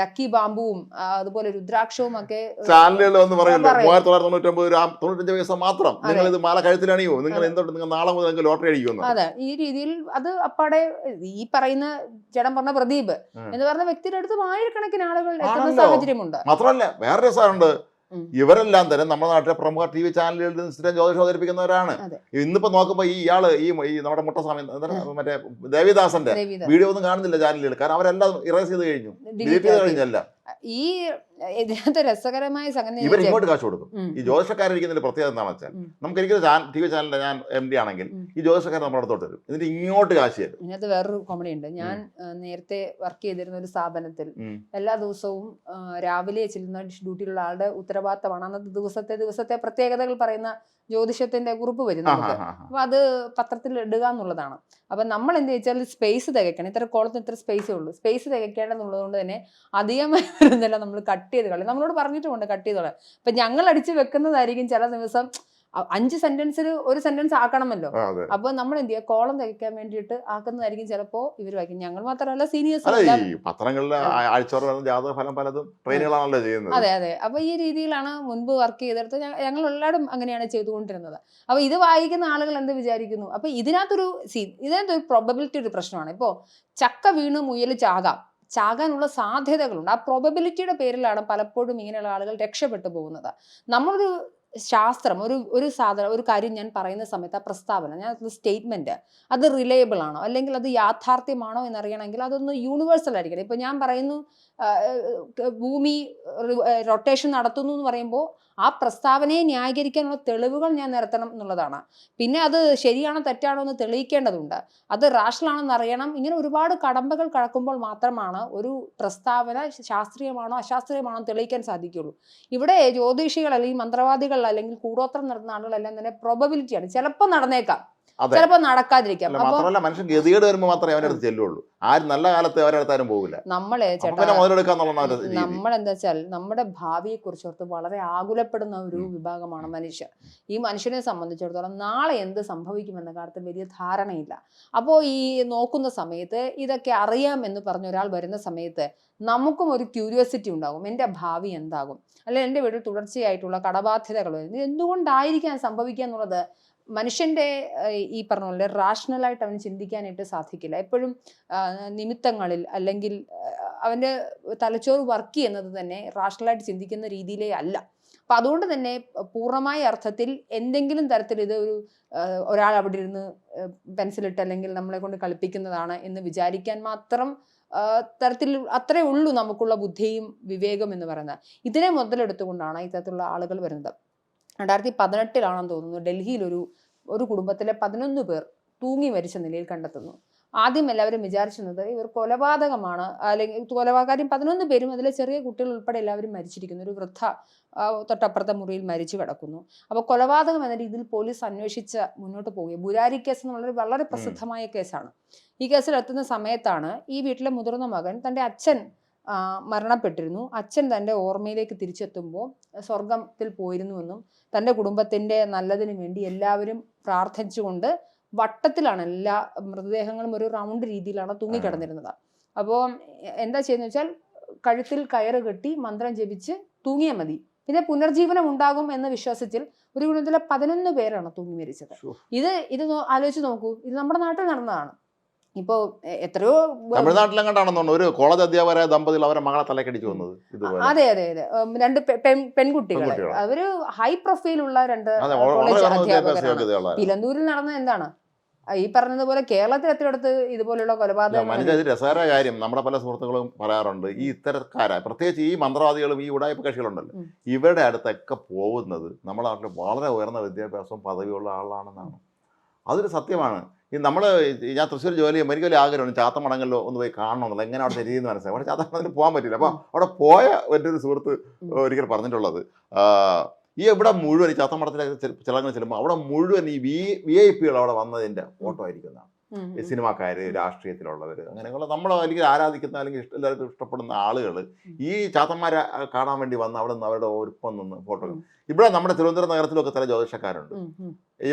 ലക്കി ബാമ്പുവും അതുപോലെ രുദ്രാക്ഷവും ഒക്കെ ചാനലുകൾ വന്ന് പറയുമല്ലോ 3999 പൈസ മാത്രം നിങ്ങൾ ഇത് മാല കഴുത്തിലണിയോ, നിങ്ങൾ എന്തുകൊണ്ട് നിങ്ങൾ നാളെ മുതൽ നിങ്ങൾക്ക് ലോട്ടറി അടിക്കുമെന്ന്. അതെ, ഈ രീതിയിൽ അത് അപ്പാടെ ഈ പറയുന്ന ചേട്ടൻ പറഞ്ഞ പ്രദീപ് എന്ന് പറഞ്ഞ വ്യക്തിയുടെ അടുത്ത് ആയിരക്കണക്കിന് ആളുകൾ എത്തുന്ന സാഹചര്യമുണ്ട്. മാത്രമല്ല വേറെ രസമുണ്ട്, ഇവരെല്ലാം തന്നെ നമ്മുടെ നാട്ടിലെ പ്രമുഖ TV ചാനലുകളിൽ നിന്ന് സ്ഥിരം ജ്യോതിഷം അവതരിപ്പിക്കുന്നവരാണ്. ഇന്നിപ്പോ നോക്കുമ്പോ ഇയാള് ഈ നമ്മുടെ മുട്ടസ്വാമി മറ്റേ ദേവിദാസന്റെ വീഡിയോ ഒന്നും കാണുന്നില്ല ചാനലുകൾ. കാരണം അവരെല്ലാം ഇറേസ് ചെയ്ത് കഴിഞ്ഞു, ഡിലീറ്റ് ചെയ്ത് കഴിഞ്ഞല്ല. ഈ ഇതിനകത്ത് രസകരമായ സംഗതി ഇവർ ഇങ്ങോട്ട് കാശ് കൊടുക്കും. ഈ ജ്യോതിഷക്കാരിരിക്കുന്നതിന്റെ പ്രത്യേകത എന്താണെന്ന് വെച്ചാൽ, നമുക്കൊരിക്കലും TV ചാനലിന്റെ ഞാൻ MD ആണെങ്കിൽ ഈ ജ്യോതിഷക്കാരൻ നമ്മുടെ അടുത്തോട്ട് വരും, എന്നിട്ട് ഇങ്ങോട്ട് കാശ് തരും. ഇതിനകത്ത് വേറൊരു കോമഡി ഉണ്ട്. ഞാൻ നേരത്തെ വർക്ക് ചെയ്തിരുന്ന ഒരു സ്ഥാപനത്തിൽ എല്ലാ ദിവസവും രാവിലെ ചെല്ലുന്ന ഡ്യൂട്ടിയിലുള്ള ആളുടെ ഉത്തരവാദിത്തമാണ് അന്നത്തെ ദിവസത്തെ പ്രത്യേകതകൾ പറയുന്ന ജ്യോതിഷത്തിന്റെ കുറിപ്പ് വരും നമുക്ക്. അപ്പൊ അത് പത്രത്തിൽ ഇടുക എന്നുള്ളതാണ്. അപ്പൊ നമ്മൾ എന്ത് വെച്ചാൽ സ്പേസ് തികയ്ക്കണം. ഇത്ര കോളത്തിന് ഇത്ര സ്പേസേ ഉള്ളൂ, സ്പേസ് തികയ്ക്കേണ്ടതുള്ളത് കൊണ്ട് തന്നെ അധികമായി വരുന്നില്ല, നമ്മൾ കട്ട് ചെയ്ത് കളയും. നമ്മളോട് പറഞ്ഞിട്ടുമുണ്ട് കട്ട് ചെയ്ത് കളയാം. അപ്പൊ ഞങ്ങൾ അടിച്ചു വെക്കുന്നതായിരിക്കും ചില ദിവസം 5 സെന്റൻസിൽ 1 സെന്റൻസ് ആക്കണമല്ലോ. അപ്പൊ നമ്മൾ എന്ത് ചെയ്യുക, കോളം തികയ്ക്കാൻ വേണ്ടിയിട്ട് ആക്കുന്നതായിരിക്കും ചിലപ്പോ ഇവർ വായിക്കും. ഞങ്ങൾ മാത്രമല്ല, സീനിയേഴ്സ്. അതെ അതെ. അപ്പൊ ഈ രീതിയിലാണ് മുൻപ് വർക്ക് ചെയ്തെടുത്ത് ഞങ്ങൾ എല്ലാവരും അങ്ങനെയാണ് ചെയ്തുകൊണ്ടിരുന്നത്. അപ്പൊ ഇത് വായിക്കുന്ന ആളുകൾ എന്ത് വിചാരിക്കുന്നു? അപ്പൊ ഇതിനകത്തൊരു പ്രോബബിലിറ്റി ഒരു പ്രശ്നമാണ്. ഇപ്പോ ചക്ക വീണ് മുയൽ ചാകാനുള്ള സാധ്യതകളുണ്ട്. ആ പ്രോബബിലിറ്റിയുടെ പേരിലാണ് പലപ്പോഴും ഇങ്ങനെയുള്ള ആളുകൾ രക്ഷപ്പെട്ടു പോകുന്നത്. നമ്മളൊരു ശാസ്ത്രം ഒരു കാര്യം ഞാൻ പറയുന്ന സമയത്ത് ആ പ്രസ്താവന, ഞാൻ സ്റ്റേറ്റ്മെന്റ് അത് റിലയബിൾ ആണോ അല്ലെങ്കിൽ അത് യാഥാർത്ഥ്യമാണോ എന്നറിയണമെങ്കിൽ അതൊന്ന് യൂണിവേഴ്സൽ ആയിരിക്കണം. ഇപ്പൊ ഞാൻ പറയുന്നു ഭൂമി റൊട്ടേഷൻ നടത്തുന്നു എന്ന് പറയുമ്പോൾ ആ പ്രസ്താവനയെ ന്യായീകരിക്കാനുള്ള തെളിവുകൾ ഞാൻ നിരത്തണം എന്നുള്ളതാണ്. പിന്നെ അത് ശരിയാണോ തെറ്റാണോ എന്ന് തെളിയിക്കേണ്ടതുണ്ട്, അത് റാഷണൽ ആണെന്ന് അറിയണം. ഇങ്ങനെ ഒരുപാട് കടമ്പകൾ കടക്കുമ്പോൾ മാത്രമാണ് ഒരു പ്രസ്താവന ശാസ്ത്രീയമാണോ അശാസ്ത്രീയമാണോ തെളിയിക്കാൻ സാധിക്കുള്ളൂ. ഇവിടെ ജ്യോതിഷികൾ അല്ലെങ്കിൽ മന്ത്രവാദികൾ അല്ലെങ്കിൽ കൂടോത്രം നടത്തുന്ന ആളുകളെല്ലാം തന്നെ പ്രോബബിലിറ്റിയാണ്. ചിലപ്പോൾ നടന്നേക്കാം, ചിലപ്പോൾ നടക്കാതിരിക്കാം. മാത്രമല്ല മനുഷ്യൻ ഗതികേട് വരുമ്പോൾ മാത്രമേ അവരുടെ അടുത്ത് ചെല്ലുള്ളൂ. ആരും നല്ല കാലത്ത് അവരുടെ അടുത്താരും പോകില്ല. നമ്മളെന്താ വെച്ചാൽ നമ്മുടെ ഭാവിയെ കുറിച്ചോർത്ത് വളരെ ആകുലപ്പെടുന്ന ഒരു വിഭാഗമാണ് മനുഷ്യർ. ഈ മനുഷ്യനെ സംബന്ധിച്ചിടത്തോളം നാളെ എന്ത് സംഭവിക്കുമെന്ന കാര്യത്തിൽ വലിയ ധാരണയില്ല. അപ്പോൾ ഈ നോക്കുന്ന സമയത്ത് ഇതൊക്കെ അറിയാം എന്ന് പറഞ്ഞ ഒരാൾ വരുന്ന സമയത്ത് നമുക്കും ഒരു ക്യൂരിയോസിറ്റി ഉണ്ടാകും. എൻ്റെ ഭാവി എന്താകും, അല്ലെങ്കിൽ എൻ്റെ വീട്ടിൽ തുടർച്ചയായിട്ടുള്ള കടബാധ്യതകൾ വരുന്നത് എന്തുകൊണ്ടായിരിക്കാൻ സംഭവിക്കുക എന്നുള്ളത് മനുഷ്യന്റെ ഈ പറഞ്ഞ പോലെ റാഷണലായിട്ട് അവന് ചിന്തിക്കാനായിട്ട് സാധിക്കില്ല. എപ്പോഴും നിമിത്തങ്ങളിൽ അല്ലെങ്കിൽ അവൻ്റെ തലച്ചോറ് വർക്ക് ചെയ്യുന്നത് തന്നെ റാഷണലായിട്ട് ചിന്തിക്കുന്ന രീതിയിലേ അല്ല. അപ്പൊ അതുകൊണ്ട് തന്നെ പൂർണ്ണമായ അർത്ഥത്തിൽ എന്തെങ്കിലും തരത്തിൽ ഇത് ഒരാൾ അവിടെ ഇരുന്ന് പെൻസിലിട്ട് അല്ലെങ്കിൽ നമ്മളെ കൊണ്ട് കളിപ്പിക്കുന്നതാണ് എന്ന് വിചാരിക്കാൻ മാത്രം തരത്തിൽ അത്രേ ഉള്ളൂ നമുക്കുള്ള ബുദ്ധിയും വിവേകം എന്ന് പറയുന്നത്. ഇതിനെ മുതലെടുത്തുകൊണ്ടാണ് ഇത്തരത്തിലുള്ള ആളുകൾ വരുന്നത്. 2018 തോന്നുന്നു ഡൽഹിയിൽ ഒരു കുടുംബത്തിലെ 11 പേർ തൂങ്ങി മരിച്ച നിലയിൽ കണ്ടെത്തുന്നു. ആദ്യം എല്ലാവരും വിചാരിച്ചിരുന്നത് ഇവർ കൊലപാതകമാണ്, അല്ലെങ്കിൽ കൊലപാതകം 11 പേരും അതിലെ ചെറിയ കുട്ടികൾ ഉൾപ്പെടെ എല്ലാവരും മരിച്ചിരിക്കുന്നു. ഒരു വൃദ്ധ തൊട്ടപ്പുറത്തെ മുറിയിൽ മരിച്ചു കിടക്കുന്നു. അപ്പോൾ കൊലപാതകം എന്ന രീതിയിൽ പോലീസ് അന്വേഷിച്ച് മുന്നോട്ട് പോവുകയും ബുരാരി കേസ് എന്നുള്ളത് വളരെ പ്രസിദ്ധമായ കേസാണ്. ഈ കേസിൽ എത്തുന്ന സമയത്താണ് ഈ വീട്ടിലെ മുതിർന്ന മകൻ തൻ്റെ അച്ഛൻ മരണപ്പെട്ടിരുന്നു, അച്ഛൻ തൻ്റെ ഓർമ്മയിലേക്ക് തിരിച്ചെത്തുമ്പോൾ സ്വർഗത്തിൽ പോയിരുന്നുവെന്നും തൻ്റെ കുടുംബത്തിൻ്റെ നല്ലതിന് വേണ്ടി എല്ലാവരും പ്രാർത്ഥിച്ചുകൊണ്ട് വട്ടത്തിലാണ് എല്ലാ മൃതദേഹങ്ങളും ഒരു റൗണ്ട് രീതിയിലാണ് തൂങ്ങിക്കിടന്നിരുന്നത്. അപ്പോൾ എന്താ ചെയ്യുന്നത് വെച്ചാൽ കഴുത്തിൽ കയറ് കെട്ടി മന്ത്രം ജപിച്ച് തൂങ്ങിയാൽ മതി, പിന്നെ പുനർജീവനം ഉണ്ടാകും എന്ന വിശ്വാസത്തിൽ ഒരു കുടുംബത്തിലെ 11 പേരാണ് തൂങ്ങി മരിച്ചത്. ഇത് ആലോചിച്ച് നോക്കൂ, ഇത് നമ്മുടെ നാട്ടിൽ നടന്നതാണ്. ഇപ്പോ എത്രയോ തമിഴ്നാട്ടിലെങ്ങാണ്ടാണെന്നുണ്ട് ഒരു കോളേജ് അധ്യാപകരായ ദമ്പതികൾ അവരെ മകളെ തലക്കടിച്ചു വന്നത്. അതെ അതെ അതെ, 2 പെൺകുട്ടികൾ, അവര് ഹൈ പ്രൊഫൈലുള്ള 2 കോളേജ് അധ്യാപകരാണ്. പിലന്തൂരിൽ നടന്നത് എന്താണ് ഈ പറഞ്ഞതുപോലെ കേരളത്തിൽ എത്തിയെടുത്ത് ഇതുപോലുള്ള കൊലപാതകം. രസകരമായ കാര്യം നമ്മുടെ പല സുഹൃത്തുക്കളും പറയാറുണ്ട്, ഈ ഇത്തരക്കാരായ പ്രത്യേകിച്ച് ഈ മന്ത്രവാദികളും ഈ ഉടായ്പ കക്ഷികളുണ്ടല്ലോ, ഇവരുടെ അടുത്തൊക്കെ പോകുന്നത് നമ്മുടെ നാട്ടിൽ വളരെ ഉയർന്ന വിദ്യാഭ്യാസവും പദവിയുള്ള ആളാണെന്നാണ്. അതൊരു സത്യമാണ്. ഞാൻ തൃശ്ശൂർ ജോലി ചെയ്യുമ്പോൾ എനിക്ക് വലിയ ആഗ്രഹമാണ് ചാത്തമടങ്ങളിലോ ഒന്ന് പോയി കാണണമെന്നുള്ളത്, എങ്ങനെ അവിടെ ശരിയെന്ന് മനസ്സിലായി. അവിടെ ചാത്തമടത്തിൽ പോകാൻ പറ്റില്ല. അപ്പോൾ അവിടെ പോയ എൻ്റെ ഒരു സുഹൃത്ത് ഒരിക്കൽ പറഞ്ഞിട്ടുള്ളത്, ഈ ഇവിടെ മുഴുവൻ ഈ ചാത്തമടത്തിലെ ചിലങ്ങൾ ചെല്ലുമ്പോൾ അവിടെ മുഴുവൻ ഈ VIP അവിടെ വന്നതിൻ്റെ ഫോട്ടോ ആയിരിക്കുന്നതാണ്. ഈ സിനിമാക്കാർ, രാഷ്ട്രീയത്തിലുള്ളവർ, അങ്ങനെയുള്ള നമ്മൾ അല്ലെങ്കിൽ ആരാധിക്കുന്ന അല്ലെങ്കിൽ എല്ലാവർക്കും ഇഷ്ടപ്പെടുന്ന ആളുകൾ ഈ ചാത്തന്മാരെ കാണാൻ വേണ്ടി വന്ന് അവിടെ നിന്ന് അവരുടെ ഒപ്പം നിന്ന് ഫോട്ടോ. ഇവിടെ നമ്മുടെ തിരുവനന്തപുരം നഗരത്തിലൊക്കെ ചില ജ്യോതിഷക്കാരുണ്ട്.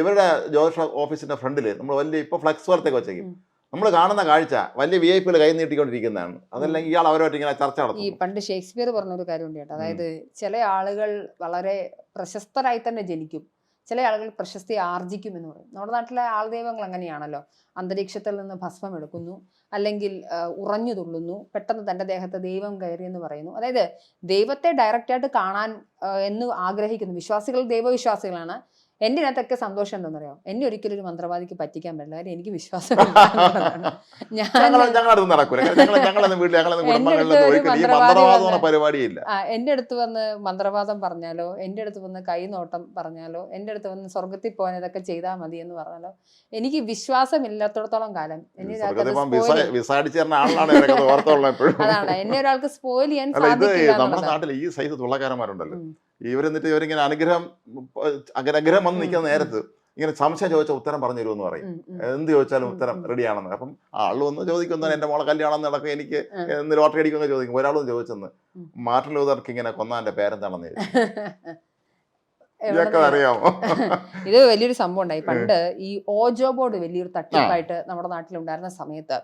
ഇവരുടെ ജ്യോതിഷ ഓഫീസിന്റെ ഫ്രണ്ടിൽ നമ്മൾ വലിയ ഇപ്പോൾ ഫ്ലെക്സ് പോലത്തേക്ക് വെച്ചേക്കും. നമ്മൾ കാണുന്ന കാഴ്ച വലിയ VIP കൈ നീട്ടിക്കൊണ്ടിരിക്കുന്നതാണ്. അതല്ലെങ്കിൽ ഇയാൾ അവരുമായിട്ട് ഇങ്ങനെ ചർച്ച നടത്തും. ഈ പണ്ട് ഷേക്സ്പിയർ പറഞ്ഞൊരു കാര്യമുണ്ട് കേട്ടോ, അതായത് ചില ആളുകൾ വളരെ പ്രശസ്തരായി തന്നെ ജനിക്കും, ചില ആളുകൾ പ്രശസ്തി ആർജിക്കും എന്ന് പറയും. നമ്മുടെ നാട്ടിലെ ആൾദൈവങ്ങൾ അങ്ങനെയാണല്ലോ. അന്തരീക്ഷത്തിൽ നിന്ന് ഭസ്മം എടുക്കുന്നു, അല്ലെങ്കിൽ ഉറഞ്ഞു തുള്ളുന്നു, പെട്ടെന്ന് തൻ്റെ ദേഹത്ത് ദൈവം കയറി എന്ന് പറയുന്നു. അതായത് ദൈവത്തെ ഡയറക്റ്റായിട്ട് കാണാൻ എന്ന് ആഗ്രഹിക്കുന്നു. വിശ്വാസികൾ ദൈവവിശ്വാസികളാണ്. എൻ്റെ ഇതിനകത്തൊക്കെ സന്തോഷം എന്താണെന്നറിയോ, എന്നെ ഒരിക്കലും ഒരു മന്ത്രവാദിക്ക് പറ്റിക്കാൻ പറ്റില്ല. കാര്യം എനിക്ക് വിശ്വാസമില്ല. എൻ്റെ അടുത്ത് വന്ന് മന്ത്രവാദം പറഞ്ഞാലോ, എൻ്റെ അടുത്ത് വന്ന് കൈനോട്ടം പറഞ്ഞാലോ, എൻ്റെ അടുത്ത് വന്ന് സ്വർഗത്തിൽ പോകാൻ ഇതൊക്കെ ചെയ്താൽ മതി എന്ന് പറഞ്ഞാലോ, എനിക്ക് വിശ്വാസമില്ലാത്തടത്തോളം കാലം അതാണ് എന്നെ ഒരാൾക്ക് സ്പോയിൽ ചെയ്യാൻ സാധിക്കില്ല. നമ്മുടെ നാട്ടിൽ ഈ സൈസ് തുള്ളക്കാരന്മാരുണ്ടല്ലോ, ഇവരെന്നിട്ട് ഇവരിങ്ങനെ അനുഗ്രഹം വന്ന് നിൽക്കുന്ന നേരത്ത് ഇങ്ങനെ സംശയം ചോദിച്ചാൽ ഉത്തരം പറഞ്ഞു തരുമെന്ന് പറയും. എന്ത് ചോദിച്ചാലും ഉത്തരം റെഡിയാണെന്ന്. അപ്പം ആൾ വന്ന് ചോദിക്കുന്ന എൻ്റെ മോളെ കല്യാണം നടക്കും, എനിക്ക് എന്ന് ലോട്ടറി അടിക്കുമെന്ന് ചോദിക്കും. ഒരാളും ചോദിച്ചെന്ന് മാർട്ടിൻ ലൂതർക്ക് ഇങ്ങനെ കൊന്നാന്റെ പേരെന്താണെന്ന് ഇതൊക്കെ അറിയാമോ? ഇത് വലിയൊരു സംഭവം ഉണ്ടായി പണ്ട്. ഈ ഓജോ ബോർഡ് വലിയൊരു തട്ടിപ്പായിട്ട് നമ്മുടെ നാട്ടിലുണ്ടായിരുന്ന സമയത്ത്,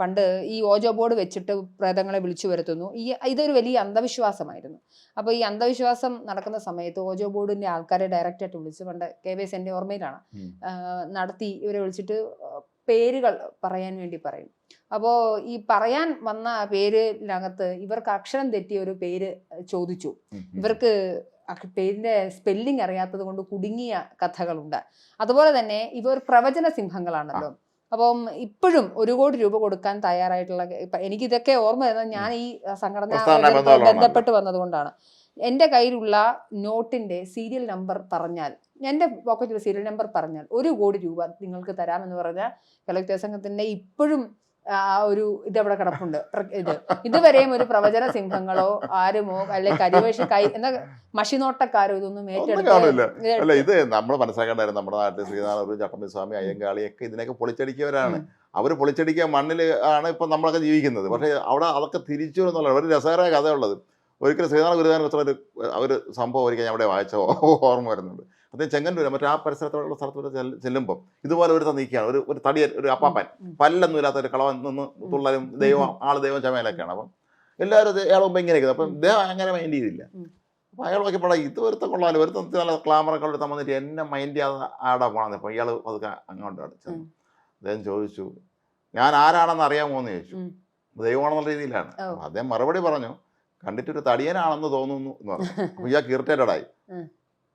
പണ്ട് ഈ ഓജോ ബോർഡ് വെച്ചിട്ട് പ്രേതങ്ങളെ വിളിച്ചു വരുത്തുന്നു. ഇതൊരു വലിയ അന്ധവിശ്വാസമായിരുന്നു. അപ്പോൾ ഈ അന്ധവിശ്വാസം നടക്കുന്ന സമയത്ത് ഓജോ ബോർഡിന്റെ ആൾക്കാരെ ഡയറക്റ്റായിട്ട് വിളിച്ച്, പണ്ട് KVS എൻ്റെ ഓർമ്മയിലാണ്, നടത്തി ഇവരെ വിളിച്ചിട്ട് പേരുകൾ പറയാൻ വേണ്ടി പറയും. അപ്പോൾ ഈ പറയാൻ വന്ന പേരിനകത്ത് ഇവർക്ക് അക്ഷരം തെറ്റിയ ഒരു പേര് ചോദിച്ചു. ഇവർക്ക് പേരിന്റെ സ്പെല്ലിംഗ് അറിയാത്തത് കൊണ്ട് കുടുങ്ങിയ കഥകളുണ്ട്. അതുപോലെ തന്നെ ഇവർ പ്രവചന സിംഹങ്ങളാണല്ലോ. അപ്പം ഇപ്പോഴും 1 കോടി രൂപ കൊടുക്കാൻ തയ്യാറായിട്ടുള്ള, എനിക്കിതൊക്കെ ഓർമ്മ വരുന്നത് ഞാൻ ഈ സംഘടന ബന്ധപ്പെട്ട് വന്നതുകൊണ്ടാണ്. എൻ്റെ കയ്യിലുള്ള നോട്ടിന്റെ സീരിയൽ നമ്പർ പറഞ്ഞാൽ, എൻ്റെ പോക്കറ്റിൽ സീരിയൽ നമ്പർ പറഞ്ഞാൽ 1 കോടി രൂപ നിങ്ങൾക്ക് തരാമെന്ന് പറഞ്ഞാൽ കളക്ടർ സംഘത്തിന്റെ ഇപ്പോഴും ഒരു ഇതവിടെ കിടപ്പുണ്ട്. ഇതുവരെയും ഒരു പ്രവചന സിംഹങ്ങളോ ആരുമോ അല്ലെങ്കിൽ കരിവേഷ എന്ന മഷിനോട്ടക്കാരോ ഇതൊന്നും ഏറ്റെടുക്കില്ല. ഇത് നമ്മൾ മനസ്സിലാക്കേണ്ടായിരുന്നു. നമ്മുടെ നാട്ടിൽ ശ്രീനാരായണ ചട്ടമ്പിസ്വാമി, അയ്യങ്കാളിയൊക്കെ ഇതിനൊക്കെ പൊളിച്ചടിക്കവരാണ്. അവർ പൊളിച്ചടിക്കുക മണ്ണിൽ ആണ് ഇപ്പം നമ്മളൊക്കെ ജീവിക്കുന്നത്. പക്ഷേ അവിടെ അതൊക്കെ തിരിച്ചു എന്നുള്ള ഒരു രസകരമായ കഥയുള്ളത്. ഒരിക്കലും ശ്രീനാരായണ ഗുരുദാനം വെച്ച ഒരു സംഭവം ഒരിക്കൽ ഞാൻ അവിടെ വായിച്ച ഓർമ്മ വരുന്നുണ്ട്. അദ്ദേഹം ചെങ്ങന്നൂര് മറ്റേ ആ പരിസരത്തോടുള്ള സ്ഥലത്ത് ചെല്ലുമ്പോൾ ഇതുപോലെ ഒരു നീക്കിയാണ് ഒരു തടിയ ഒരു അപ്പാപ്പൻ, പല്ലൊന്നും ഇല്ലാത്ത ഒരു കളവൻ നിന്ന് തുള്ളലും ദൈവം ചമയലൊക്കെയാണ്. അപ്പം എല്ലാവരും അയാൾ മുമ്പ് ഇങ്ങനെ ഇരിക്കുന്നത്. അപ്പം ഇദ്ദേഹം അങ്ങനെ മൈൻഡ് ചെയ്തില്ല. അപ്പോൾ അയാൾ നോക്കിയപ്പോൾ ഇത് ഒരുത്ത കൊള്ളാലും ഒരു നല്ല ക്ലാമറൊക്കെ എടുത്ത് വന്നിട്ട് എന്നെ മൈൻഡ് ചെയ്യാതെ ആടെ പോകണം. അപ്പോൾ ഇയാൾ അതൊക്കെ അങ്ങോട്ട് അടിച്ചു. അദ്ദേഹം ചോദിച്ചു, ഞാൻ ആരാണെന്ന് അറിയാമോ എന്ന് ചോദിച്ചു. ദൈവമാണെന്നുള്ള രീതിയിലാണ്. അദ്ദേഹം മറുപടി പറഞ്ഞു, കണ്ടിട്ടൊരു തടിയനാണെന്ന് തോന്നുന്നു എന്ന് പറഞ്ഞു. അപ്പോൾ ഇയാൾക്ക് ഇറിറ്റേറ്റഡായി.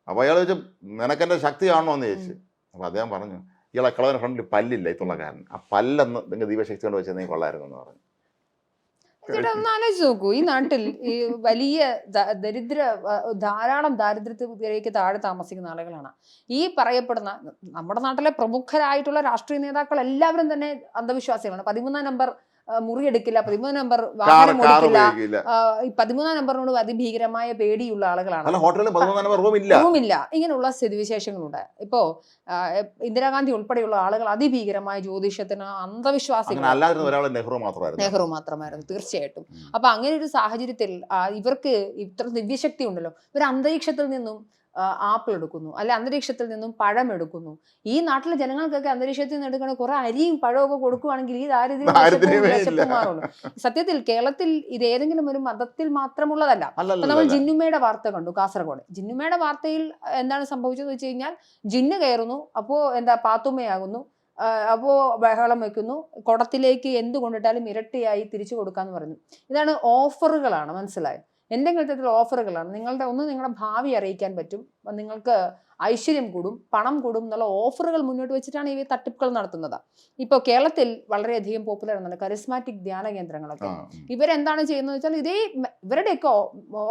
അപ്പോൾ അയാൾ ചോദിച്ചു, നിനക്കെൻ്റെ ശക്തി കാണണോ എന്ന് ചോദിച്ചു. അപ്പോൾ അദ്ദേഹം പറഞ്ഞു, ഇയാളെ കളവൻ്റെ ഫ്രണ്ടിൽ പല്ലില്ല, ഈ തുള്ളക്കാരൻ, ആ പല്ലെന്ന് നിങ്ങൾ ദൈവശക്തി കൊണ്ട് വെച്ചാൽ നീ കൊള്ളായിരുന്നു എന്ന് പറഞ്ഞു. ചേട്ടാ ഒന്ന് ആലോചിച്ച് നോക്കൂ, ഈ നാട്ടിൽ ഈ വലിയ ധാരാളം ദാരിദ്ര്യത്തിലേക്ക് താഴെ താമസിക്കുന്ന ആളുകളാണ് ഈ പറയപ്പെടുന്ന നമ്മുടെ നാട്ടിലെ പ്രമുഖരായിട്ടുള്ള രാഷ്ട്രീയ നേതാക്കൾ. എല്ലാവരും തന്നെ അന്ധവിശ്വാസികളാണ്. 13-ാം നമ്പർ മുറിയെടുക്കില്ല, 13-ാം നമ്പർ വാഹനം ഓടിക്കില്ല, 13-ാം നമ്പറിനോട് അതിഭീകരമായ പേടിയുള്ള ആളുകളാണ്. റൂമില്ല. ഇങ്ങനെയുള്ള സ്ഥിതിവിശേഷങ്ങളുണ്ട്. ഇപ്പോ ഇന്ദിരാഗാന്ധി ഉൾപ്പെടെയുള്ള ആളുകൾ അതിഭീകരമായ ജ്യോതിഷത്തിന് അന്ധവിശ്വാസികൾ. നെഹ്റു മാത്രമായിരുന്നു തീർച്ചയായിട്ടും. അപ്പൊ അങ്ങനെ ഒരു സാഹചര്യത്തിൽ ഇവർക്ക് ഇത്ര ദിവ്യശക്തി ഉണ്ടല്ലോ. ഇവർ അന്തരീക്ഷത്തിൽ നിന്നും ആപ്പിൾ എടുക്കുന്നു, അല്ലെ അന്തരീക്ഷത്തിൽ നിന്നും പഴം എടുക്കുന്നു. ഈ നാട്ടിലെ ജനങ്ങൾക്കൊക്കെ അന്തരീക്ഷത്തിൽ നിന്ന് എടുക്കണ കുറെ അരിയും പഴമൊക്കെ കൊടുക്കുവാണെങ്കിൽ ഈ ദാരിദ്ര്യം മാറുള്ളൂ. സത്യത്തിൽ കേരളത്തിൽ ഇത് ഏതെങ്കിലും ഒരു മതത്തിൽ മാത്രമുള്ളതല്ല. അപ്പൊ നമ്മൾ ജിന്നുമ്മയുടെ വാർത്ത കണ്ടു കാസർഗോഡ്. ജിന്നുമ്മയുടെ വാർത്തയിൽ എന്താണ് സംഭവിച്ചതെന്ന് വെച്ച് കഴിഞ്ഞാൽ, ജിന്ന് കയറുന്നു, അപ്പോ പാത്തുമ്മയാകുന്നു, അപ്പോ ബഹളം വെക്കുന്നു, കുടത്തിലേക്ക് എന്ത് കൊണ്ടിട്ടാലും ഇരട്ടിയായി തിരിച്ചു കൊടുക്കാന്ന് പറഞ്ഞു. ഇതാണ് ഓഫറുകളാണ്, മനസ്സിലായോ? എന്തെങ്കിലും തരത്തിലുള്ള ഓഫറുകളാണ്. നിങ്ങളുടെ ഭാവി അറിയിക്കാൻ പറ്റും, നിങ്ങൾക്ക് ഐശ്വര്യം കൂടും, പണം കൂടും എന്നുള്ള ഓഫറുകൾ മുന്നോട്ട് വെച്ചിട്ടാണ് ഈ തട്ടിപ്പുകൾ നടത്തുന്നത്. ഇപ്പോൾ കേരളത്തിൽ വളരെയധികം പോപ്പുലർ ആണ് കരിസ്മാറ്റിക് ധ്യാന കേന്ദ്രങ്ങളൊക്കെ. ഇവരെന്താണ് ചെയ്യുന്നത് വെച്ചാൽ, ഇവരുടെയൊക്കെ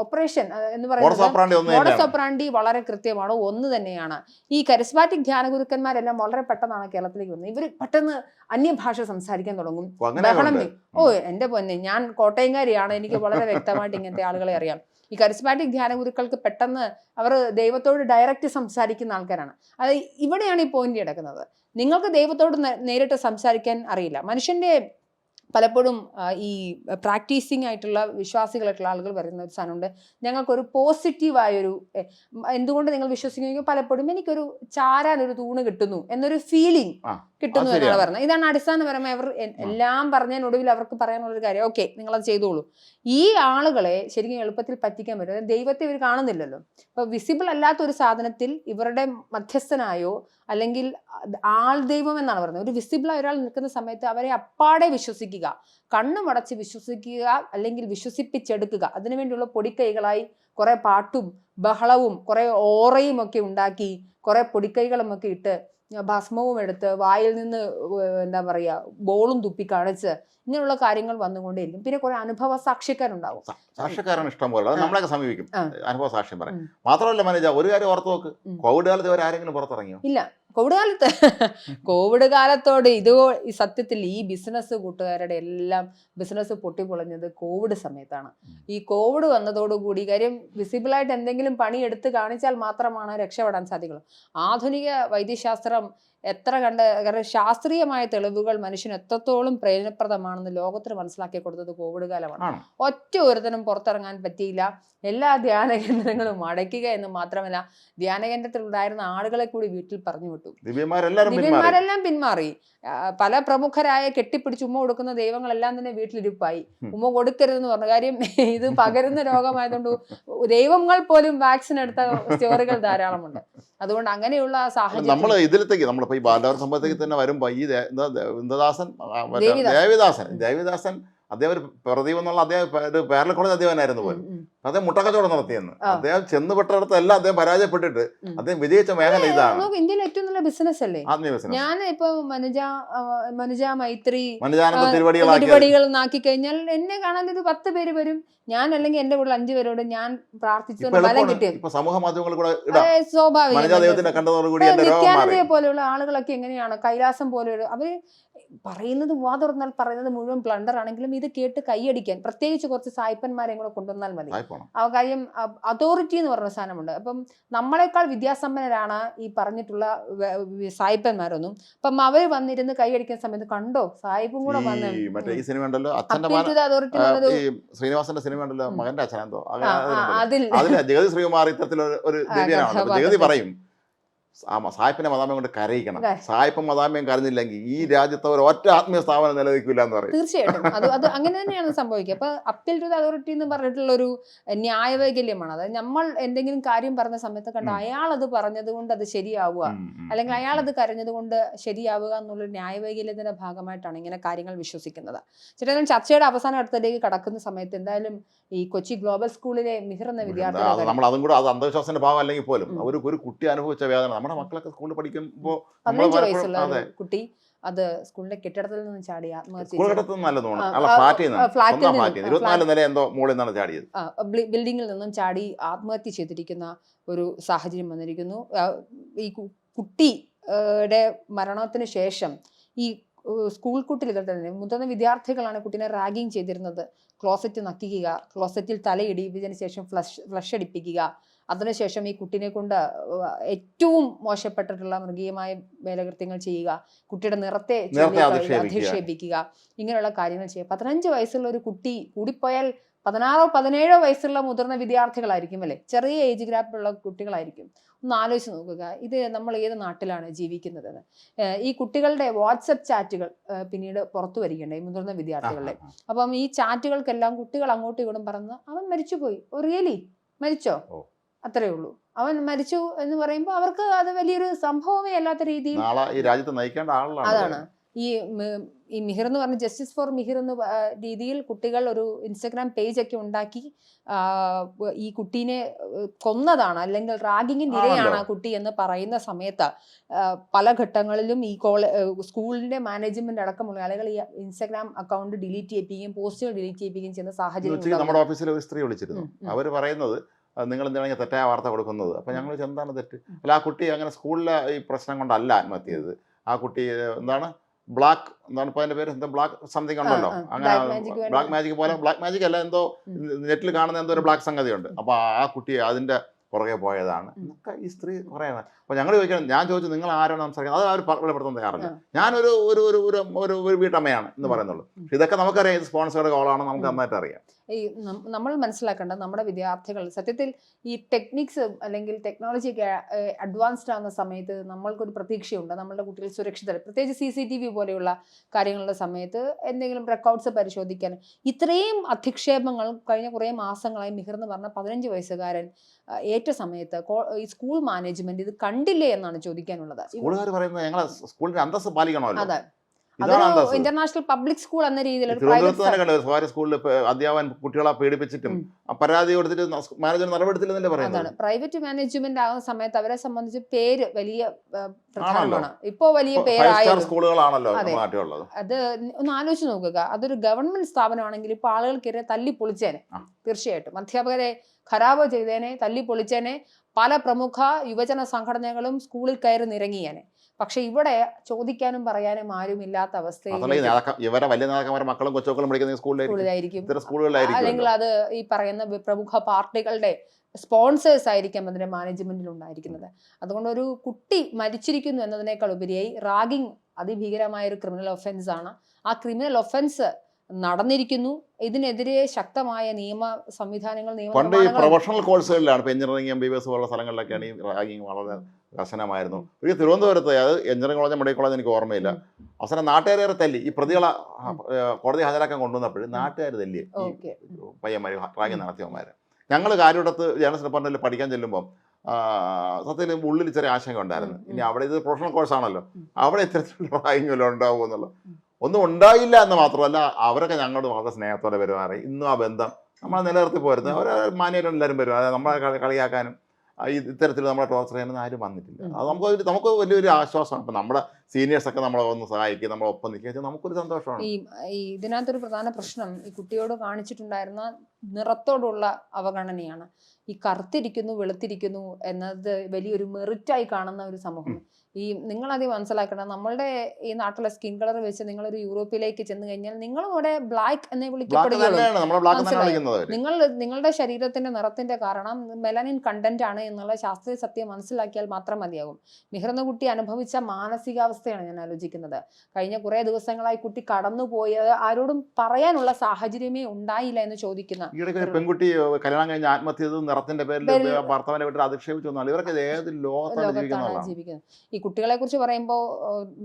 ഓപ്പറേഷൻ എന്ന് പറയുന്നത് മോഡസ് ഓപ്പറാൻഡി വളരെ കൃത്യമാണ്, ഒന്ന് തന്നെയാണ്. ഈ കരിസ്മാറ്റിക് ധ്യാന ഗുരുക്കന്മാരെല്ലാം വളരെ പെട്ടെന്നാണ് കേരളത്തിലേക്ക് വരുന്നത്. ഇവർ പെട്ടെന്ന് അന്യഭാഷ സംസാരിക്കാൻ തുടങ്ങും, ബഹളം. എന്റെ പൊന്നെ, ഞാൻ കോട്ടയംകാരിയാണ്, എനിക്ക് വളരെ വ്യക്തമായിട്ട് ഇങ്ങനത്തെ ആളുകളെ അറിയാം. ഈ കരിസ്മാറ്റിക് ധ്യാന ഗുരുക്കൾക്ക് പെട്ടെന്ന് അവർ ദൈവത്തോട് ഡയറക്റ്റ് സംസാരിക്കുന്ന ആൾക്കാരാണ്. അത് ഇവിടെയാണ് ഈ പോയിന്റ് കിടക്കുന്നത്. നിങ്ങൾക്ക് ദൈവത്തോട് നേരിട്ട് സംസാരിക്കാൻ അറിയില്ല. മനുഷ്യന്റെ പലപ്പോഴും ഈ പ്രാക്ടീസിങ് ആയിട്ടുള്ള വിശ്വാസികളായിട്ടുള്ള ആളുകൾ പറയുന്ന ഒരു സാധനമുണ്ട്, ഞങ്ങൾക്കൊരു പോസിറ്റീവായൊരു എന്തുകൊണ്ട് നിങ്ങൾ വിശ്വസിക്കുമെങ്കിൽ പലപ്പോഴും എനിക്കൊരു ചാരാനൊരു തൂണ് കിട്ടുന്നു എന്നൊരു ഫീലിംഗ് കിട്ടുന്നു എന്നാണ് പറയുന്നത്. ഇതാണ് അടിസ്ഥാനപരമായി അവർ എല്ലാം പറഞ്ഞതിനൊടുവിൽ അവർക്ക് പറയാനുള്ളൊരു കാര്യം, ഓക്കെ നിങ്ങളത് ചെയ്തോളൂ. ഈ ആളുകളെ ശരിക്കും എളുപ്പത്തിൽ പറ്റിക്കാൻ പറ്റും. ദൈവത്തെ ഇവർ കാണുന്നില്ലല്ലോ. ഇപ്പൊ വിസിബിൾ അല്ലാത്ത ഒരു സാധനത്തിൽ ഇവരുടെ മധ്യസ്ഥനായോ അല്ലെങ്കിൽ ആൾ ദൈവം എന്നാണ് പറയുന്നത്, ഒരു വിസിബിളായ ഒരാൾ നിൽക്കുന്ന സമയത്ത് അവരെ അപ്പാടെ വിശ്വസിക്കുക, കണ്ണുമടച്ച് വിശ്വസിക്കുക, അല്ലെങ്കിൽ വിശ്വസിപ്പിച്ചെടുക്കുക. അതിനുവേണ്ടിയുള്ള പൊടിക്കൈകളായി കുറെ പാട്ടും ബഹളവും കുറെ ഓറയും ഒക്കെ ഉണ്ടാക്കി കുറെ പൊടിക്കൈകളും ഒക്കെ ഇട്ട് ഭസ്മവും എടുത്ത് വായിൽ നിന്ന് എന്താ പറയുക ബോളും തുപ്പി കാണിച്ച് ഇങ്ങനെയുള്ള കാര്യങ്ങൾ വന്നുകൊണ്ടേയിരിക്കും. പിന്നെ കുറെ അനുഭവ സാക്ഷ്യക്കാരുണ്ടാവും. സാക്ഷ്യക്കാരാണ് ഇഷ്ടം പോലെ, അത് നമ്മളൊക്കെ സമീപിക്കും, അനുഭവ സാക്ഷ്യം പറയാം. മാത്രമല്ല മനോജ, ഒരു കാര്യം ഓർത്ത് നോക്ക്, കോവിഡ് കാലത്ത് ഇവർ ആരെങ്കിലും പുറത്തിറങ്ങിയോ? ഇല്ല. കോവിഡ് കാലത്തോട് ഈ സത്യത്തിൽ ഈ ബിസിനസ് കൂട്ടുകാരുടെ എല്ലാം ബിസിനസ് പൊട്ടിപ്പൊളഞ്ഞത് കോവിഡ് സമയത്താണ്. ഈ കോവിഡ് വന്നതോടുകൂടി കാര്യം വിസിബിളായിട്ട് എന്തെങ്കിലും പണി എടുത്ത് കാണിച്ചാൽ മാത്രമാണ് രക്ഷപ്പെടാൻ സാധിക്കുള്ളൂ. ആധുനിക വൈദ്യശാസ്ത്രം കാരണം ശാസ്ത്രീയമായ തെളിവുകൾ മനുഷ്യന് എത്രത്തോളം പ്രയോജനപ്രദമാണെന്ന് ലോകത്തിന് മനസ്സിലാക്കി കൊടുത്തത് കോവിഡ് കാലമാണ്. ഒറ്റ ഒരുത്തനും പുറത്തിറങ്ങാൻ പറ്റിയില്ല. എല്ലാ ധ്യാന കേന്ദ്രങ്ങളും അടയ്ക്കുക എന്ന് മാത്രമല്ല, ധ്യാന കേന്ദ്രത്തിൽ ഉണ്ടായിരുന്ന ആളുകളെ കൂടി വീട്ടിൽ പറഞ്ഞു വിട്ടു. ദിവ്യന്മാരെല്ലാം പിന്മാറി. പല പ്രമുഖരായ കെട്ടിപ്പിടിച്ച് ഉമ്മ കൊടുക്കുന്ന ദൈവങ്ങളെല്ലാം തന്നെ വീട്ടിലിരിപ്പായി. ഉമ്മ കൊടുക്കരുതെന്ന് പറഞ്ഞ കാര്യം ഇത് പകരുന്ന രോഗമായതുകൊണ്ട് ദൈവങ്ങൾ പോലും വാക്സിൻ എടുത്ത സ്റ്റോറികൾ ധാരാളമുണ്ട്. അതുകൊണ്ട് അങ്ങനെയുള്ള സാഹചര്യം നമ്മൾ ഇതിലത്തേക്ക് നമ്മളിപ്പോ ഈ ബാലവർ സംഭവത്തേക്ക് തന്നെ വരുമ്പോ ഈ ദേവിദാസൻ അദ്ദേഹം ഒരു പ്രദീപ് എന്നുള്ള അദ്ദേഹം ഒരു പേരല കോളേജ് അദ്ദേഹമായിരുന്നു പോലും. അദ്ദേഹം മുട്ടക്കച്ചവടം നടത്തിയെന്ന്. അദ്ദേഹം ചെന്നുപെട്ടിടത്തെല്ലാം അദ്ദേഹം പരാജയപ്പെട്ടിട്ട് അദ്ദേഹം വിജയിച്ച മേഖല ഇതാണ്. ഇന്ത്യയിൽ ഏറ്റവും നല്ല ബിസിനസ് അല്ലേ? ഞാൻ ഇപ്പൊ മനുജ മൈത്രി തിരുവടികൾ നാക്കി കഴിഞ്ഞാൽ എന്നെ കാണാൻ ഒരു 10 പേര് വരും. ഞാൻ അല്ലെങ്കിൽ എന്റെ കൂടെ 5 പേരോട് ഞാൻ പ്രാർത്ഥിച്ചു ബലം കിട്ടിയത് സമൂഹ മാധ്യമങ്ങളിൽ സ്വാഭാവികം. പോലെയുള്ള ആളുകളൊക്കെ എങ്ങനെയാണ് കൈലാസം പോലെ അവര് പറയുന്നത് വാ തുറന്നാൽ പറയുന്നത് മുഴുവൻ ബ്ലണ്ടർ ആണെങ്കിലും ഇത് കേട്ട് കൈയടിക്കാൻ പ്രത്യേകിച്ച് കുറച്ച് സായിപ്പന്മാരെയും കൂടെ കൊണ്ടുവന്നാൽ മതി. ആ കാര്യം അതോറിറ്റി എന്ന് പറഞ്ഞ സാധനമുണ്ട്. അപ്പം നമ്മളെക്കാൾ വിദ്യാസമ്പന്നരാണ് ഈ പറഞ്ഞിട്ടുള്ള സായിപ്പന്മാരൊന്നും. അപ്പം അവര് വന്നിരുന്ന് കൈയടിക്കുന്ന സമയത്ത് കണ്ടോ സായിപ്പും കൂടെ വന്ന് ശ്രീനിവാസന്റെ സിനിമ ഉണ്ടല്ലോ, മകന്റെ അച്ഛനെന്തോ അതിൽ ജഗതി ശ്രീകുമാർ ഇത്തരത്തിലൊരു ദേവിയാണ്. ജഗതി പറയും സായിപ്പിന്റെ മദാമയം കൊണ്ട് കരയിക്കണം, സായിപ്പും മദാമയം കരഞ്ഞില്ലെങ്കിൽ ഈ രാജ്യത്ത് ഒരു ഒറ്റ ആത്മീയ സ്ഥാപനം നിലനിൽക്കില്ല എന്ന് പറയും. തീർച്ചയായിട്ടും അത് അങ്ങനെ തന്നെയാണ് സംഭവിക്കുക. അപ്പൊ അപ്പീൽ ടു ദ അതോറിറ്റി എന്ന് പറഞ്ഞിട്ടുള്ള ഒരു ന്യായവൈകല്യമാണ്. അതായത് നമ്മൾ എന്തെങ്കിലും കാര്യം പറഞ്ഞ സമയത്ത് കണ്ട് അയാൾ അത് പറഞ്ഞത് കൊണ്ട് അത് ശരിയാവുക, അല്ലെങ്കിൽ അയാൾ അത് കരഞ്ഞത് കൊണ്ട് ശരിയാവുക എന്നുള്ളൊരു ന്യായവൈകല്യത്തിന്റെ ഭാഗമായിട്ടാണ് ഇങ്ങനെ കാര്യങ്ങൾ വിശ്വസിക്കുന്നത്. ചേട്ടാ, ചർച്ചയുടെ അവസാന ഘട്ടത്തിലേക്ക് കടക്കുന്ന സമയത്ത് എന്തായാലും ഈ കൊച്ചി ഗ്ലോബൽ സ്കൂളിലെ മിഹിർ എന്ന വിദ്യാർത്ഥി, നമ്മൾ അതും കൂടെ അത് അന്ധവിശ്വാസത്തിന്റെ ഭാഗം അല്ലെങ്കിൽ പോലും ഒരു കുട്ടി അനുഭവിച്ച വേദന നമ്മുടെ മക്കളൊക്കെ സ്കൂളിൽ പഠിക്കുമ്പോ 15 വയസ്സുള്ള കുട്ടി അത് സ്കൂളിന്റെ കെട്ടിടത്തിൽ നിന്ന് ചാടി ആത്മഹത്യ ബിൽഡിങ്ങിൽ നിന്നും ചാടി ആത്മഹത്യ ചെയ്തിരിക്കുന്ന ഒരു സാഹചര്യം വന്നിരിക്കുന്നു. ഈ കുട്ടിയുടെ മരണത്തിന് ശേഷം ഈ സ്കൂൾ കുട്ടികൾ തന്നെ മുതിർന്ന വിദ്യാർത്ഥികളാണ് കുട്ടീനെ റാഗിങ് ചെയ്തിരുന്നത്. ക്ലോസറ്റ് നക്കിക്കുക, ക്ലോസറ്റിൽ തലയിടിപ്പിച്ചതിന് ശേഷം ഫ്ലഷ് അടിപ്പിക്കുക, അതിനുശേഷം ഈ കുട്ടീനെ കൊണ്ട് ഏറ്റവും മോശപ്പെട്ടിട്ടുള്ള മൃഗീയമായ വേലകൃത്യങ്ങൾ ചെയ്യുക, കുട്ടിയുടെ നിറത്തെ അധിക്ഷേപിക്കുക, ഇങ്ങനെയുള്ള കാര്യങ്ങൾ ചെയ്യുക. 15 വയസ്സുള്ള ഒരു കുട്ടി, കൂടിപ്പോയാൽ 16-17 വയസ്സുള്ള മുതിർന്ന വിദ്യാർത്ഥികളായിരിക്കും അല്ലെ, ചെറിയ ഏജ് ഗ്രാപ്പിലുള്ള കുട്ടികളായിരിക്കും. ഒന്ന് ആലോചിച്ച് നോക്കുക, ഇത് നമ്മൾ ഏത് നാട്ടിലാണ് ജീവിക്കുന്നതെന്ന്. ഈ കുട്ടികളുടെ വാട്സപ്പ് ചാറ്റുകൾ പിന്നീട് പുറത്തു വരികയുണ്ടായി, മുതിർന്ന വിദ്യാർത്ഥികളുടെ. അപ്പം ഈ ചാറ്റുകൾക്കെല്ലാം കുട്ടികൾ അങ്ങോട്ടും ഇങ്ങോട്ടും പറഞ്ഞ് അവൻ മരിച്ചുപോയി, റിയലി മരിച്ചോ, അത്രേ ഉള്ളൂ, അവൻ മരിച്ചു എന്ന് പറയുമ്പോൾ അവർക്ക് അത് വലിയൊരു സംഭവമേ അല്ലാത്ത രീതിയിൽ അതാണ്. ഈ മിഹിർ എന്ന് പറഞ്ഞ ജസ്റ്റിസ് ഫോർ മിഹിർ എന്ന രീതിയിൽ കുട്ടികൾ ഒരു ഇൻസ്റ്റഗ്രാം പേജ് ഒക്കെ ഉണ്ടാക്കി ഈ കുട്ടീനെ കൊന്നതാണ് അല്ലെങ്കിൽ റാഗിങ്ങിന്റെ ഇരയാണ് ആ കുട്ടി എന്ന് പറയുന്ന സമയത്ത് പല ഘട്ടങ്ങളിലും ഈ സ്കൂളിന്റെ മാനേജ്മെന്റ് അടക്കമുള്ള ആളുകൾ ഈ ഇൻസ്റ്റഗ്രാം അക്കൗണ്ട് ഡിലീറ്റ് ചെയ്യിപ്പിക്കുകയും പോസ്റ്റുകൾ ഡിലീറ്റ് ചെയ്യിപ്പിക്കുകയും ചെയ്യുന്ന സാഹചര്യം. നമ്മുടെ ഓഫീസിൽ ഒരു സ്ത്രീ വിളിച്ചിരുന്നു, അവർ പറയുന്നത് നിങ്ങൾ എന്തിനാണെങ്കിൽ തെറ്റായ വാർത്ത കൊടുക്കുന്നത്. അപ്പോൾ ഞങ്ങൾ എന്താണ് തെറ്റ്? അല്ല, ആ കുട്ടി അങ്ങനെ സ്കൂളിലെ ഈ പ്രശ്നം കൊണ്ടല്ല ആത്മഹത്യ ചെയ്തത്. ആ കുട്ടി എന്താണ് ബ്ലാക്ക് എന്താണ് ഇപ്പോൾ അതിൻ്റെ പേര്, എന്താ ബ്ലാക്ക് സംതിങ് ഉണ്ടല്ലോ, അങ്ങനെ ബ്ലാക്ക് മാജിക് പോലെ, ബ്ലാക്ക് മാജിക് അല്ല, എന്തോ നെറ്റിൽ കാണുന്ന എന്തോ ഒരു ബ്ലാക്ക് സംഗതിയുണ്ട്. അപ്പോൾ ആ കുട്ടി അതിൻ്റെ പുറകെ പോയതാണ് എന്നൊക്കെ ഈ സ്ത്രീ പറയുന്നത്. അപ്പോൾ ഞങ്ങൾ ചോദിക്കണം, ഞാൻ ചോദിച്ചു നിങ്ങൾ ആരാണ് സംസാരിക്കുന്നത്, അത് അവർ വെളിപ്പെടുത്താൻ തയ്യാറില്ല. ഞാനൊരു ഒരു ഒരു ഒരു ഒരു വീട്ടമ്മയാണ് എന്ന് പറയുന്നുള്ളൂ. ഇതൊക്കെ നമുക്കറിയാം, ഇത് സ്പോൺസറുടെ കോളാണ്, നമുക്ക് നന്നായിട്ട് അറിയാം. ഈ നമ്മൾ മനസ്സിലാക്കേണ്ടത് നമ്മുടെ വിദ്യാർത്ഥികൾ സത്യത്തിൽ ഈ ടെക്നിക്സ് അല്ലെങ്കിൽ ടെക്നോളജി ഒക്കെ അഡ്വാൻസ്ഡ് ആവുന്ന സമയത്ത് നമ്മൾക്കൊരു പ്രതീക്ഷയുണ്ട് നമ്മളുടെ കുട്ടികൾ സുരക്ഷിതർ, പ്രത്യേകിച്ച് CCTV പോലെയുള്ള കാര്യങ്ങളുടെ സമയത്ത് എന്തെങ്കിലും റെക്കോർഡ്സ് പരിശോധിക്കാൻ. ഇത്രയും അധിക്ഷേപങ്ങൾ കഴിഞ്ഞ കുറേ മാസങ്ങളായി മിഹിർ എന്ന് പറഞ്ഞ 15 വയസ്സുകാരൻ ഏറ്റ സമയത്ത് ഈ സ്കൂൾ മാനേജ്മെന്റ് ഇത് കണ്ടില്ലേ എന്നാണ് ചോദിക്കാനുള്ളത്. സ്കൂളുകാർ പറയുന്നത് ഞങ്ങളെ സ്കൂളിന്റെ അന്തസ്സ് പാലിക്കണമല്ലോ. അതെ, ഇന്റർനാഷണൽ പബ്ലിക് സ്കൂൾ എന്ന രീതിയിൽ സ്വകാര്യ സ്കൂളിൽ അധ്യാപകൻ കുട്ടികളെ പീഡിപ്പിച്ചിട്ടും പരാതി കൊടുത്തിട്ട് മാനേജർ നടപടിയെടുത്തില്ലെന്നല്ലേ പറയുന്നത്. പ്രൈവറ്റ് മാനേജ്മെന്റ് ആകുന്ന സമയത്ത് അവരെ സംബന്ധിച്ച് പേര് വലിയ പ്രധാനമാണ്. ഇപ്പോ വലിയ പേരായ സ്കൂളുകളാണല്ലോ. അത് ഒന്ന് ആലോചിച്ച് നോക്കുക, അതൊരു ഗവൺമെന്റ് സ്ഥാപനമാണെങ്കിൽ ഇപ്പൊ ആളുകൾക്കെതിരെ തല്ലി പൊളിച്ചേനെ. തീർച്ചയായിട്ടും അധ്യാപകരെ ഖരാബ് ചെയ്തേനെ, തല്ലി പൊളിച്ചേനെ. പല പ്രമുഖ യുവജന സംഘടനകളും സ്കൂളിൽ കയറി നിരങ്ങിയേനെ. പക്ഷെ ഇവിടെ ചോദിക്കാനും പറയാനും ആരും ഇല്ലാത്ത അവസ്ഥയിൽ അല്ലെങ്കിൽ അത് ഈ പറയുന്ന പ്രമുഖ പാർട്ടികളുടെ സ്പോൺസേഴ്സ് ആയിരിക്കാം അതിന്റെ മാനേജ്മെന്റിൽ ഉണ്ടായിരിക്കുന്നത്. അതുകൊണ്ട് ഒരു കുട്ടി മരിച്ചിരിക്കുന്നു എന്നതിനേക്കാൾ ഉപരിയായി റാഗിങ് അതിഭീകരമായ ഒരു ക്രിമിനൽ ഒഫൻസ് ആണ്. ആ ക്രിമിനൽ ഒഫൻസ് നടന്നിരിക്കുന്നു. ഇതിനെതിരെ ശക്തമായ നിയമ സംവിധാനങ്ങൾ, പണ്ട് ഈ പ്രൊഫഷണൽ കോഴ്സുകളിലാണ്, ഇപ്പൊ എഞ്ചിനീയറിംഗ് MBBS പോലുള്ള സ്ഥലങ്ങളിലൊക്കെയാണ് ഈ റാഗിങ് വളരെ കർശനമായിരുന്നു. ഒരു തിരുവനന്തപുരത്ത്, അത് എഞ്ചിനീയറിംഗ് കോളേജ് മെഡിക്കൽ കോളേജ് എനിക്ക് ഓർമ്മയില്ല, അവസാനം നാട്ടുകാരെ തല്ലി ഈ പ്രതികളെ കോടതി ഹാജരാക്കാൻ കൊണ്ടുവന്നപ്പോഴും നാട്ടുകാർ തല്ലി ഈ പയ്യന്മാർ റാഗിങ് നടത്തിയവന്മാർ. ഞങ്ങൾ കാര്യവട്ടത്ത് ജേർണലിസ്റ്റ് ഡിപ്പാർട്ട്മെന്റിൽ പഠിക്കാൻ ചെല്ലുമ്പോൾ സത്യത്തിൽ ഉള്ളിൽ ചെറിയ ആശങ്ക ഉണ്ടായിരുന്നു. ഇനി അവിടെ ഇത് പ്രൊഫഷണൽ കോഴ്സാണല്ലോ, അവിടെ ഇത്തരത്തിലുള്ള റാഗിങ് വല്ലതും ഉണ്ടാവുമോ എന്നുള്ളത്. ഒന്നും ഉണ്ടായില്ല എന്ന് മാത്രമല്ല, അവരൊക്കെ ഞങ്ങളോട് വളരെ സ്നേഹത്തോടെ പെരുമാറി. ഇന്നും ആ ബന്ധം നമ്മൾ നിലനിർത്തി പോരുന്നത്. അവർ മാന്യരും എല്ലാവരും വരും. അതായത് നമ്മളെ കളിയാക്കാനും ഇത്തരത്തിൽ നമ്മളെ ടോർച്ചർ ചെയ്യാനൊന്നും ആരും വന്നിട്ടില്ല. അത് നമുക്ക് വലിയൊരു ആശ്വാസമാണ്. ഇപ്പം നമ്മുടെ സീനിയേഴ്സൊക്കെ നമ്മളെ ഒന്ന് സഹായിക്കും, നമ്മളെ ഒപ്പം നിൽക്കുക, നമുക്കൊരു സന്തോഷമാണ്. ഈ ഇതിനകത്തൊരു പ്രധാന പ്രശ്നം ഈ കുട്ടിയോട് കാണിച്ചിട്ടുണ്ടായിരുന്ന നിറത്തോടുള്ള അവഗണനയാണ്. ഈ കറുത്തിരിക്കുന്നു വെളുത്തിരിക്കുന്നു എന്നത് വലിയൊരു മെറിറ്റായി കാണുന്ന ഒരു സമൂഹം. ഈ നിങ്ങളത് മനസ്സിലാക്കണം. നമ്മളുടെ ഈ നാട്ടിലെ സ്കിൻ കളർ വെച്ച് നിങ്ങളൊരു യൂറോപ്പിലേക്ക് ചെന്ന് കഴിഞ്ഞാൽ നിങ്ങളും അവിടെ ബ്ലാക്ക് എന്നേ വിളിക്കപ്പെടുകയുള്ളൂ. നിങ്ങളുടെ ശരീരത്തിന്റെ നിറത്തിന്റെ കാരണം മെലനിൻ കണ്ടന്റ് ആണ് എന്നുള്ള ശാസ്ത്രീയ സത്യം മനസ്സിലാക്കിയാൽ മാത്രം മതിയാകും. മിഹിർ എന്ന കുട്ടി അനുഭവിച്ച മാനസികാവസ്ഥയാണ് ഞാൻ ആലോചിക്കുന്നത്. കഴിഞ്ഞ കുറെ ദിവസങ്ങളായി കുട്ടി കടന്നുപോയത് ആരോടും പറയാനുള്ള സാഹചര്യമേ ഉണ്ടായില്ല എന്ന് ചോദിക്കുന്ന പെൺകുട്ടി കല്യാണം കഴിഞ്ഞ ആത്മഹത്യ നിറത്തിന്റെ പേരിൽ ഭർത്താവിനെ വിട്ട് അധിക്ഷേപിച്ചു. ഇവർക്ക് ഏത് ലോകത്താണ് ജീവിക്കുന്നത്? ഈ കുട്ടികളെ കുറിച്ച് പറയുമ്പോൾ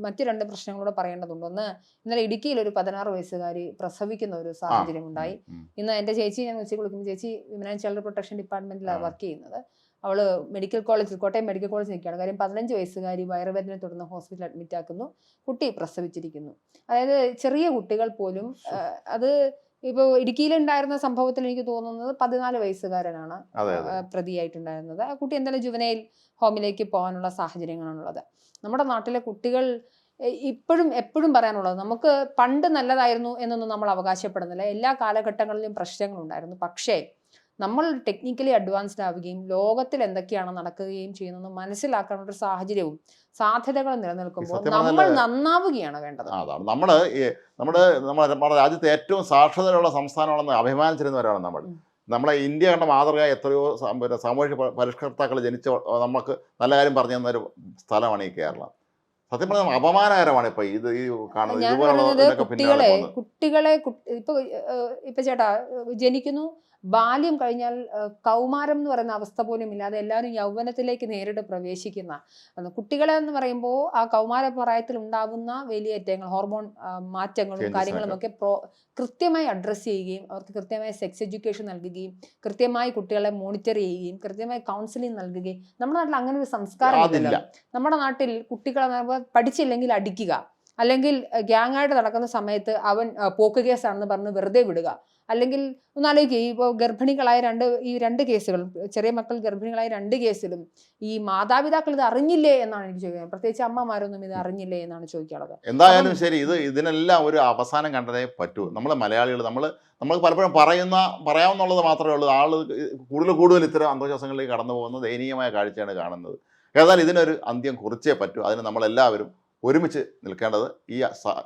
മറ്റു 2 പ്രശ്നങ്ങളൂടെ പറയേണ്ടതുണ്ട്. ഒന്ന്, ഇന്നലെ ഇടുക്കിയിൽ ഒരു 16 വയസ്സുകാരി പ്രസവിക്കുന്ന ഒരു സാഹചര്യം ഉണ്ടായി. ഇന്ന് എന്റെ ചേച്ചി, ഞാൻ ഉച്ചയ്ക്ക് വിളിക്കുമ്പോൾ, ചേച്ചി വിമൻ ആൻഡ് ചൈൽഡ് പ്രൊട്ടക്ഷൻ ഡിപ്പാർട്ട്മെന്റിലാണ് വർക്ക് ചെയ്യുന്നത്. അവള് മെഡിക്കൽ കോളേജിൽ, കോട്ടയം മെഡിക്കൽ കോളേജിൽ നിൽക്കുകയാണ്. കാര്യം 15 വയസ്സുകാരി വയറുവേദനയെ തുടർന്ന് ഹോസ്പിറ്റലിൽ അഡ്മിറ്റ് ആക്കുന്നു. കുട്ടി പ്രസവിച്ചിരിക്കുന്നു. അതായത് ചെറിയ കുട്ടികൾ പോലും അത് ഇപ്പോൾ ഇടുക്കിയിലുണ്ടായിരുന്ന സംഭവത്തിൽ എനിക്ക് തോന്നുന്നത് 14 വയസ്സുകാരനാണ് പ്രതിയായിട്ടുണ്ടായിരുന്നത്. ആ കുട്ടി എന്തായാലും ജുവനൈൽ ഹോമിലേക്ക് പോകാനുള്ള സാഹചര്യങ്ങളാണുള്ളത്. നമ്മുടെ നാട്ടിലെ കുട്ടികൾ എപ്പോഴും പറയാനുള്ളത്, നമുക്ക് പണ്ട് നല്ലതായിരുന്നു എന്നൊന്നും നമ്മൾ അവകാശപ്പെടുന്നില്ല. എല്ലാ കാലഘട്ടങ്ങളിലും പ്രശ്നങ്ങളുണ്ടായിരുന്നു. പക്ഷേ നമ്മൾ ടെക്നിക്കലി അഡ്വാൻസ്ഡ് ആവുകയും ലോകത്തിൽ എന്തൊക്കെയാണ് നടക്കുകയും ചെയ്യുന്നതെന്ന് മനസ്സിലാക്കാനുള്ള ഒരു സാഹചര്യവും സാധ്യതകളും നിലനിൽക്കുമ്പോൾ നമ്മൾ നന്നാവുകയാണ് വേണ്ടത്. അതാണ് നമ്മുടെ രാജ്യത്തെ ഏറ്റവും സാക്ഷരതയുള്ള സംസ്ഥാനമാണെന്ന് അഭിമാനിച്ചിരുന്നവരാണ് നമ്മൾ. നമ്മളെ ഇന്ത്യ കണ്ട മാതൃക എത്രയോ സാമൂഹിക പരിഷ്കർത്താക്കൾ ജനിച്ച നമുക്ക് നല്ല കാര്യം പറഞ്ഞു തന്നൊരു സ്ഥലമാണ് ഈ കേരളം. സത്യം പറഞ്ഞാൽ അപമാനകരമാണ് ഇപ്പൊ ഇത് ഈ കാണുന്നത്. കുട്ടികളെ ഇപ്പൊ ചേട്ടാ ജനിക്കുന്നു, ബാല്യം കഴിഞ്ഞാൽ കൗമാരം എന്ന് പറയുന്ന അവസ്ഥ പോലും ഇല്ലാതെ എല്ലാവരും യൗവനത്തിലേക്ക് നേരിട്ട് പ്രവേശിക്കുന്ന കുട്ടികളെ എന്ന് പറയുമ്പോൾ ആ കൗമാര പ്രായത്തിൽ ഉണ്ടാകുന്ന വേലിയേറ്റങ്ങൾ, ഹോർമോൺ മാറ്റങ്ങളും കാര്യങ്ങളും ഒക്കെ കൃത്യമായി അഡ്രസ്സ് ചെയ്യുകയും അവർക്ക് കൃത്യമായ സെക്സ് എഡ്യൂക്കേഷൻ നൽകുകയും കൃത്യമായി കുട്ടികളെ മോണിറ്റർ ചെയ്യുകയും കൃത്യമായി കൗൺസിലിംഗ് നൽകുകയും. നമ്മുടെ നാട്ടിൽ അങ്ങനെ ഒരു സംസ്കാരം ഇല്ല. നമ്മുടെ നാട്ടിൽ കുട്ടികളെ പഠിച്ചില്ലെങ്കിൽ അടിക്കുക, അല്ലെങ്കിൽ ഗ്യാങ്ങായിട്ട് നടക്കുന്ന സമയത്ത് അവൻ പോക്ക് കേസാണെന്ന് പറഞ്ഞ് വെറുതെ വിടുക, അല്ലെങ്കിൽ ഒന്നാലോചിക്കുക ഇപ്പോൾ ഗർഭിണികളായ ഈ രണ്ട് കേസുകളും, ചെറിയ മക്കൾ ഗർഭിണികളായ 2 കേസിലും ഈ മാതാപിതാക്കൾ ഇത് അറിഞ്ഞില്ലേ എന്നാണ് എനിക്ക് ചോദിക്കുന്നത്. പ്രത്യേകിച്ച് അമ്മമാരൊന്നും ഇത് അറിഞ്ഞില്ലേ എന്നാണ് ചോദിക്കാനുള്ളത്. എന്തായാലും ശരി, ഇതിനെല്ലാം ഒരു അവസാനം കണ്ടതേ പറ്റൂ. നമ്മൾ മലയാളികൾ നമ്മൾക്ക് പലപ്പോഴും പറയാവുന്നുള്ളത് മാത്രമേ ഉള്ളൂ. കൂടുതൽ ഇത്തരം അന്ധവിശ്വാസങ്ങളിലേക്ക് കടന്നു പോകുന്ന ദയനീയമായ കാഴ്ചയാണ് കാണുന്നത്. ഏതായാലും ഇതിനൊരു അന്ത്യം കുറിച്ചേ പറ്റൂ. അതിന് നമ്മളെല്ലാവരും ഒരുമിച്ച് നിൽക്കേണ്ടത്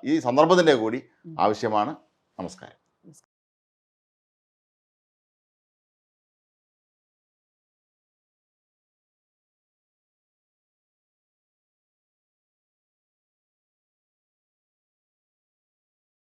ഈ സന്ദർഭത്തിൻ്റെ കൂടി ആവശ്യമാണ്. നമസ്കാരം.